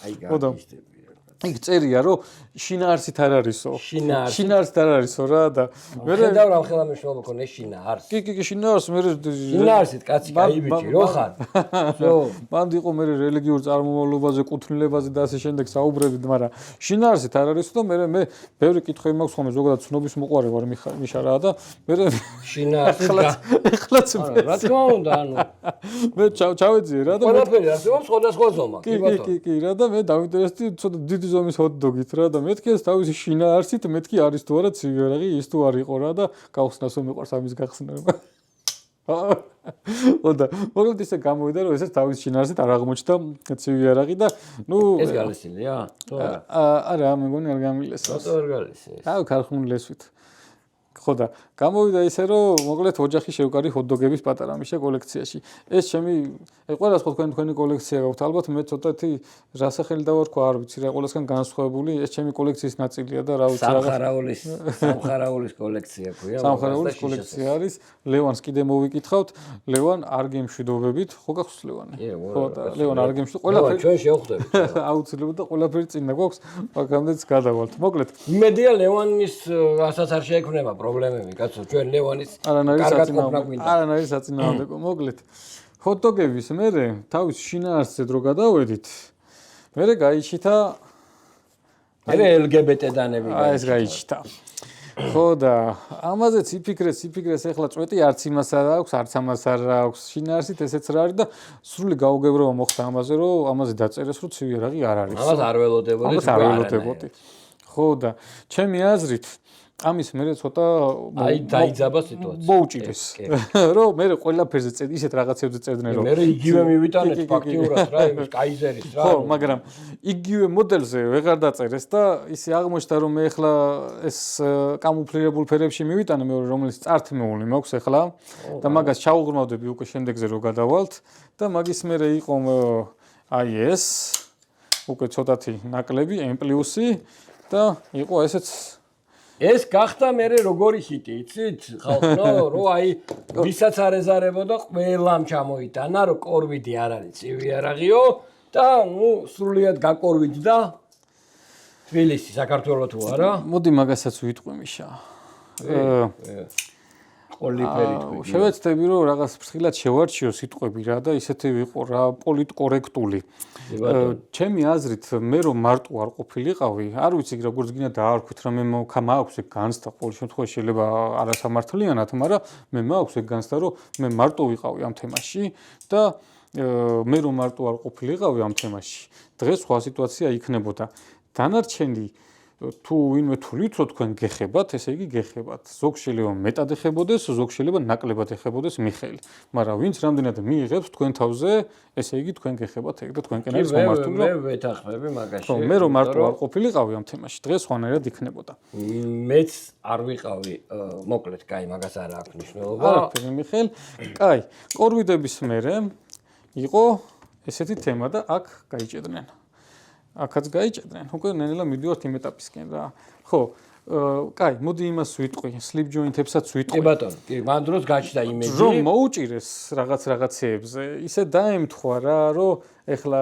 აი გაგიშტები იქ წერია რომ შინაარსით არ არისო შინაარსით არ არისო რა და მე ხედავ რა ხელა მეშობა მქონე შინაარს კი შინაარს მე შინაარსით კაცი გაიბიჭი რო ხარ შო მანდ იყო მე რელიგიურ წარმომავლობაზე კუთვნილებაზე და ასე შემდეგ საუბრებით მაგრამ შინაარსით არ არისო და მე ბევრი კითხვები მაქვს ხოლმე ზოგადად ცნობის მოყვარე ვარ მიშა რა და მე შინაარსით ეხლაც რა თქმა უნდა ანუ მე ჩავეძიე რა და ყველაფერი არსებობს სხვადასხვა ზომა კი ბატონო კი რა და მე დავინტერესდი ცოტა დიდი ზომის hot dog-ით რა და მეთქი ეს თავისი შინაარსით მეთქი არის თუ არა ცივიარაღი ის თუ არ იყო რა და გავხსნასო მეყარს ამის გახსნა ოდა მოკლედ ისე გამოვიდა რომ ესეც თავის შინაარსით არ აღმოჩნდა ცივიარაღი და ნუ ეს გალესილია თუ არა არა მეგონი არ გამილეს რა არ გალესეს ქარხნული ლესვით ხო და გამოვიდა ისე რომ მოკლედ ოჯახი შევკარი hot dog-ების პატარა მიშა კოლექციაში ეს ჩემი ყველას ხო თქვენი კოლექცია გაქვთ ალბათ მე ცოტათი რა სახელი დავარქვა არ ვიცი რა ყველასგან განსხვავებული ეს ჩემი კოლექციის ნაწილია და რა ვიცი სამხარაულის კოლექცია ქვია სამხარაულის კოლექცია არის ლევანს კიდე მოვიკითხავთ ლევან არ გემშვიდობებით ხო გახსოვს ლევანი ხო და ლევან არ გემშვიდობ ყველაფერი ჩვენ შევხვდებით აუცილებლად და ყველაფერი წინა გვაქვს მაგამდეც გადავალთ მოკლედ იმედია ლევანის ასაც არ შეექმნება პრობლემები კაცო ჩვენ ლევანის არანაირი საწინააღმდეგო მოკლედ hot dog-ების მერე თავის შინაარსზე დრო გადავედით მერე გაიჩიტა მერე LGBT დანები ეს გაიჩიტა ხო და ამაზეც იფიქრეს ეხლა წვეტი არც იმას არ აქვს, არც ამას არ აქვს. შინაარსით ესეც რა არის და სრული გაუგებრობა მოხდა ამაზე, რომ ამაზე დაწერეს, რომ ცივი იარაღი არ არის. ამას არ ველოდებოდი. ხო და ჩემი აზრით ამის მერე ცოტა დაიძაბა სიტუაცია. მოუჭირეს. რომ მე ყველაფერზე ისეთ რაღაცებზე წერდნენ რომ მე იგივე მივიტანეთ ფაქტიურად რა იმის კაიზერის რა. ხო, მაგრამ იგივე მოდელზე ვეღარ დაწერეს და ისე აღმოჩნდა რომ მე ახლა ეს კამუფლირებულ ფერებში მივიტანე მეორე რომელიც წართმეული მაქვს ახლა და მაგას ჩაუღრმავდები უკვე შემდეგზე რომ გადავალთ და მაგის მერე იყო აი ეს უკვე ცოტათი ნაკლები M+ და იყო ესეც ეს გახდა მე როგორი ჰიტი, იცით? ხალხო, რომ აი ვისაც არ ეზარებოდა, ყველამ ჩამოიტანა, რომ კორვიდი არ არის ცივი იარაღიო და ნუ სრულიად გაკორვიდდა თბილისი, საქართველოს თუ არა? მოდი მაგასაც ვიტყვი მიშა. ყოლიფერი თქვი. შევეცდები რომ რაღაც ფრთხილად შევარჩიო სიტყვები რა და ისეთი ვიყო რა პოლიტკორექტული. ჩემი აზრით მე რომ მარტო არ ყოფილიყავი, არ ვიცი როგორც გინდა დაარქვით რომ მე მაქვს ეგ განცდა ყოველ შემთხვევაში შეიძლება არასამართლიანად, მაგრამ მე მაქვს ეგ განცდა რომ მე მარტო ვიყავი ამ თემაში და მე რომ მარტო არ ყოფილიყავი ამ თემაში, დღეს სხვა სიტუაცია იქნებოდა. დანარჩენი თუ ვინმე თვლით რომ თქვენ გეხებათ, ესე იგი გეხებათ. ზოგ შეიძლება მეტად ეხებოდეს, ზოგ შეიძლება ნაკლებად ეხებოდეს მიხელი. მაგრამ ვინც რამდენად მიიღებს თქვენ თავზე, ესე იგი თქვენ გეხებათ ეგ და თქვენკენ არის მომართული. მე ვეთანხმები მაგაში. მე რომ მარტო არ ყოფილიყავი ამ თემაში, დღეს სხვანაირად იქნებოდა. მეც არ ვიყავი, მოკლედ, კაი, მაგას არ აქვს მნიშვნელობა. არაფერი მიხელ. კაი, კორვიდების მერე იყო ესეთი თემა და აქ გაიჭედნენ. აქაც გაიჭედნენ. უკვე ნელა მიდივართ იმ ეტაპისკენ რა. ხო, კაი, მოდი იმას ვიტყვი, slip joint-ებსაც ვიტყვი. კი ბატონო, კი, მან დროს გაჩნდა იმედი. რომ მოუჭირეს რაღაცეებზე, ისე დაემთხვა რა, რომ ეხლა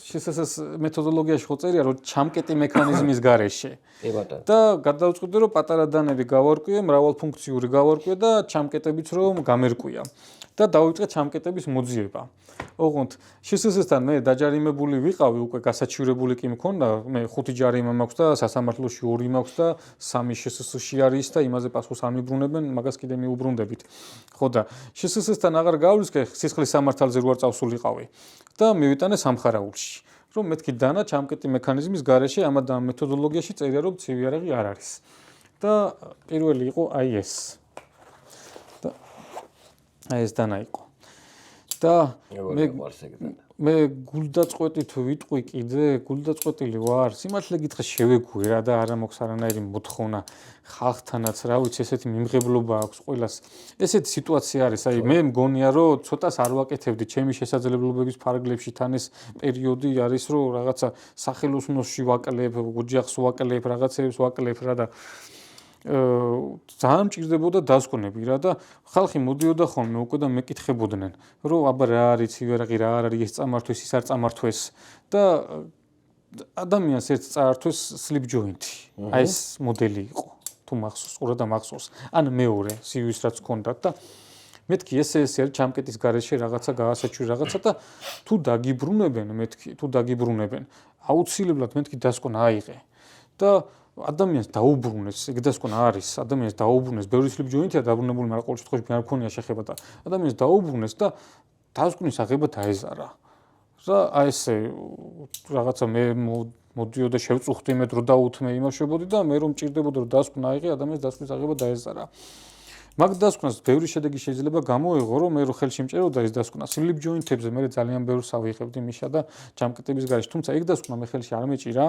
შესაძლოა მეთოდოლოგიაში ხო წერია, რომ ჩამკეტი მექანიზმის გარეშე. კი ბატონო. და გადავწყვიტე, რომ პატარა დანები გავარკვიე, მრავალფუნქციური გავარკვიე და ჩამკეტებიც რომ გამერკვია. და დავიწყე ჩამკეტების მოძიება. ოღონდ შესაძლოა მე დაჯარიმებული ვიყავი, უკვე გასაჩივრებული კი მქონდა, მე 5 ჯარიმა მაქვს და სასამართლოში 2 მაქვს და 3 შესაძლოა არის და იმაზე პასუხს არ მიბრუნებენ, მაგას კიდე მიუბრუნდებით. ხო და შესაძლოა აღარ გავლისკე სისხლის სამართალზე რო არ წავსულიყავი და მივიტანე სამხარაულში. რომ მეთქი დანა ჩამკეტი მექანიზმის გარეშე ამ მეთოდოლოგიაში წერია რომ ცივი იარაღი არ არის. და პირველი იყო აი ეს. აი ეს დანა იყო. და მე გულდაწყვეტით ვიტყვი კიდე, გულდაწყვეტილი ვარ. სიმართლე გითხრა შევეგუე რა და არა მოქვს არანაირი მოთხოვნა ხალხთანაც, რა ვიცი, ესეთი მიმღებლობა აქვს ყველას. ესეთი სიტუაცია არის, აი მე მგონია რომ ცოტას არ ვაკეთებდი ჩემი შესაძლებლობების ფარგლებში თან ეს პერიოდი არის რომ რაღაცა სახელოსნოში ვაკლებ, ოჯახს ვაკლებ, რაღაცებს ვაკლებ რა და ძალიან მჭირდებოდა დასკვნები რა და ხალხი მოდიოდა ხოლმე უკვე და მეკითხებოდნენ რომ აბა რა არის ცივი იარაღი რა არ არის ეს წამართვეს ის არ წამართვეს და ადამიანს ერთ წაართვეს slip joint-ი აი ეს მოდელი იყო თუ მახსოვს ყურა და მახსოვს ან მეორე სივის რაც ჰქონდათ და მეთქი ეს არის ჩამკეტის გარეშე რაღაცა გაასაჩვი რაღაცა და თუ დაგიბრუნებენ მეთქი თუ დაგიბრუნებენ აუცილებლად მეთქი დასკვნა აიღე და ადამიანს დაუბრუნეს, ეგ დასკვნა არის, ადამიანს დაუბრუნეს, ბევრი slip joint-ია დაბრუნებული, მაგრამ ყოველ შემთხვევაში მე არ მქონია შეხება და ადამიანს დაუბრუნეს და დასკვნის აღება დაეზარა. და აი ესე რაღაცა მე მოდიოდა შევწუხდი მე დრო დაუთმე იმაშებოდი და მე რომ მჭირდებოდა რომ დასკვნა აიღე, ადამიანს დასკვნის აღება დაეზარა. მაგ დასკვნას ბევრი შედეგი შეიძლება გამოეღო, რომ მე რო ხელში მჭეროდა ეს დასკვნა slip joint-ებზე მე ძალიან ბევრს ავიღებდი მიშა და ჯამკეტების გარეშე, თუმცა ეგ დასკვნა მე ხელში არ მეჭირა.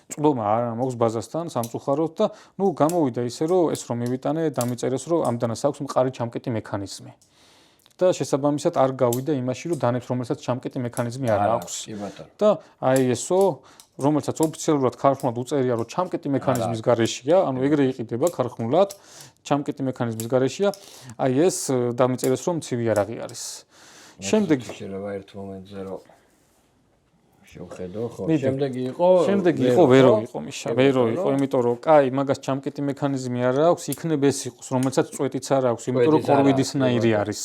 წვდომა არ მაქვს ბაზასთან სამწუხაროდ და ნუ გამოვიდა ისე რომ ეს რომ მივიტანე დამიწერეს რომ ამდანას აქვს მყარი ჩამკეტი მექანიზმი და შესაბამისად არ გავიდა იმაში რომ დანებს რომელსაც ჩამკეტი მექანიზმი არ აქვს და აი ესო რომელსაც ოფიციალურად ქარხნულად უწერია რომ ჩამკეტი მექანიზმის გარეშეა ანუ ეგრე იყიდება ქარხნულად ჩამკეტი მექანიზმის გარეშეა აი ეს დამიწერეს რომ ცივი იარაღი არის შემდეგ შეიძლება ერთ მომენტზე რომ შევხედო ხო შემდეგი იყო ვერო იყო მიშა ვერო იყო იმიტომ რომ კაი მაგას ჩამკეტი მექანიზმი არ აქვს იქნებ ეს იყოს რომელსაც წვეტიც არ აქვს იმიტომ რომ კორვიდისნაირი არის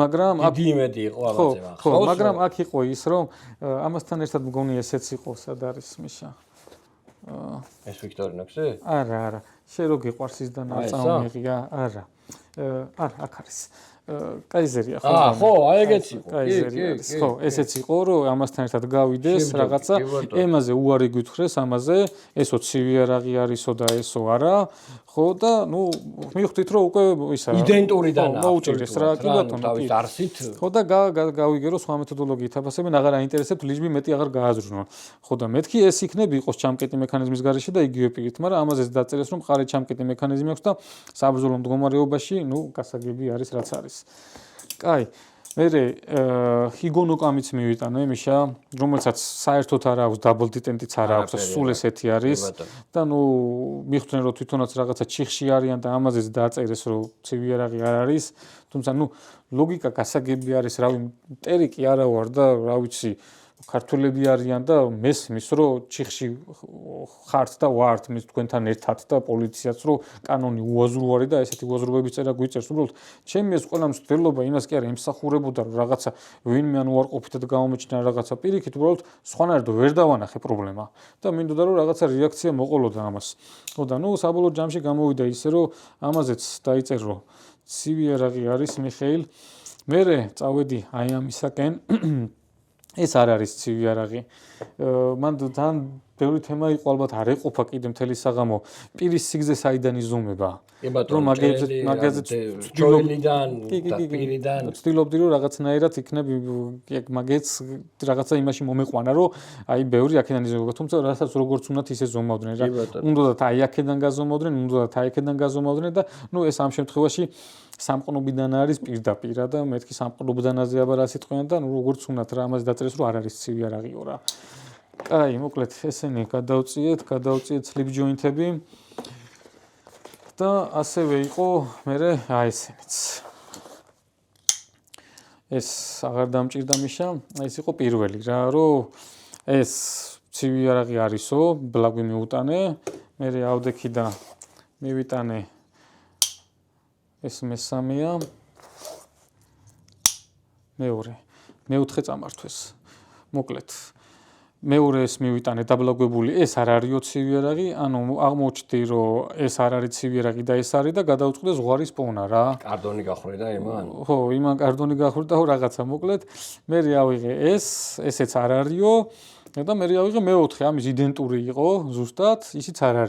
მაგრამ დიდი იმედი იყო ამაზე ხო მაგრამ აქ იყო ის რომ ამასთან ერთად მგონი ესეც იყო სად არის მიშა ეს ვიქტორინოქსი? არა. შენ რო გიყვარს ის და ნაწარმოიღია, არა. აქ არის. კაიზერია ხო? ხო, აი ეგეც იყო. კაიზერი არის. ხო, ესეც იყო, რომ ამასთან ერთად გავიდეს რაღაცა ემაზე უარი გვითხრეს ამაზე, ესო ცივი არაღი არისო და ესო არა. ხო და ნუ მივხვდით რომ უკვე ისა იდენტურიდან მოუჭირეს რა კი ბატონო თავის არსით ხო და გავიგე რომ სხვა მეთოდოლოგიით აფასებენ აღარ აინტერესებთ ლიჯბი მეტი აღარ გააზრუნონ ხო და მეთქი ეს იქნები იყოს ჩამკეტი მექანიზმის გარეშე და იგივე პირით მაგრამ ამაზეც დაწერეს რომ მყარი ჩამკეტი მექანიზმი აქვს და საბრძოლო მდგომარეობაში ნუ გასაგები არის რაც არის კაი მერე ჰიგონოკამიც მივიტანე მიშა რომელსაც საერთოდ არ აქვს დაბლ დიტენტიც არ აქვს და სულ ესეთი არის და ნუ მიხვდნენ რომ თვითონაც რაღაცა ჩიხში არიან და ამაზეც დააწერეს რომ ცივი არაღი არ არის თუმცა ნუ ლოგიკა გასაგები არის რავი მტერი კი არა ვარ და რა ვიცი ქართველები არიან და მესმის რომ ჩიხში ხართ და ვართ მის თქვენთან ერთად და პოლიციაც რომ კანონი უაზროვარი და ესეთი უაზრობების წერა გვიწერს უბრალოდ ჩემი ეს ყველა მცდელობა იმას კი არ ემსახურებოდა რომ რაღაცა ვინმე ან უარყოფითად გამომეჩინა რაღაცა პირიქით უბრალოდ სხვანაირად ვერ დავანახე პრობლემა და მინდოდა რომ რაღაცა რეაქცია მოყოლოდა ამას ხო და ნუ საბოლოო ჯამში გამოვიდა ისე რომ ამაზეც დაიწერო რომ ცივი არაღი არის მიხეილ მერე წავედი აი ამისაკენ ეს არ არის ცივი არაღი. მან თან ბევრი თემა იყო ალბათ არ ეყოფა კიდე მთელი საღამო პირის სიგზე საიდან იზომება. რომ მაგაზე ჩოილიდან და პირიდან ვცდილობდი რომ რაღაცნაირად იქნები მაგეც რაღაცა იმაში მომეყვანა რომ აი ბევრი აქედან იზომება თუმცა რასაც როგორც უნდათ ისე ზომავდნენ რა. უნდათ აი აქედან გაზომავდნენ, უნდათ აი აქედან გაზომავდნენ და ნუ ეს ამ შემთხვევაში სამყნობიდან არის პირდაპირ და მეთქი სამყნობიდანაზე აბა რა სიტყვიან და ნუ როგორც უნდათ რა ამაზე დაწერეს რომ არ არის ცივი არაღიო რა. კაი, მოკლედ ესენი გადავწიეთ slip joint-ები და ასევე იყო მერე აი ესენიც. ეს აღარ დამჭირდა მიშა, ეს იყო პირველი რა, რომ ეს ცივი არაღი არისო, ბლაგვი მიუტანე, მერე ავდექი და მივიტანე ეს მესამეა მეორე მეოთხე წამართვეს მოკლედ მეორე ეს მივიტანე დაბლაგვებული ეს არ არისო ცივი არაღი ანუ აღმოჩნდი რომ ეს არ არის ცივი არაღი და ეს არის და გადავწყვიტე ზღვარის პოვნა რა კარდონი გახრდა იმან ხო იმან კარდონი გახრდა რაღაცა მოკლედ მე ავიღე ესეც არ არისო და მე ავიღე მეოთხე ამის იდენტური იყო ზუსტად ისიც არ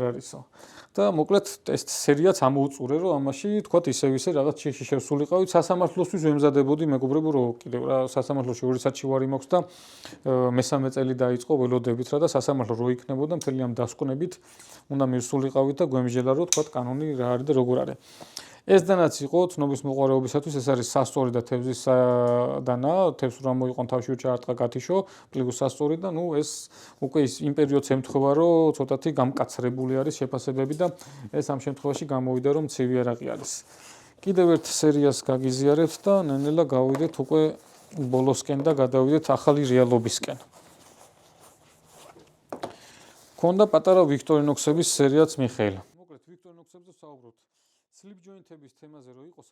არისო და მოკლედ ტესტ სერიაც ამოუწურე რომ ამაში თქვათ ისე რაღაც ჩიხში შევსულიყავით სასამართლოსთვის ვემზადებოდი მეგობრებო რომ კიდევ რა სასამართლოში 2 საათი ვარი მაქვს და მესამე წელი დაიწყო ველოდებით რა და სასამართლო რო იქნებოდა მთელი ამ დასკვნებით უნდა მივსულიყავით და გვემჟელა რომ თქვათ კანონი რა არის და როგორ არის ეს დანაც იყო ცნობის მოყვარეობისათვის ეს არის სასწორი და თევზის დანა თევზს რა მოიყონ თავში უჩაარტყა გათიშო პლუს სასწორი და ნუ ეს უკვე ის იმ პერიოდს ემთხვევა რომ ცოტათი გამკაცრებული არის შეფასებები და ეს ამ შემთხვევაში გამოვიდა რომ ცივი არაღი არის კიდევ ერთ სერიას გაგიზიარებთ და ნენელა გავიდეთ უკვე ბოლოსკენ და გადავიდეთ ახალი რეალობისკენ ქონდა პატარა ვიქტორინოქსების სერიაც მიხეილ მოკლედ ვიქტორინოქსებზე საუბრობთ slip joint-ების თემაზე რო იყო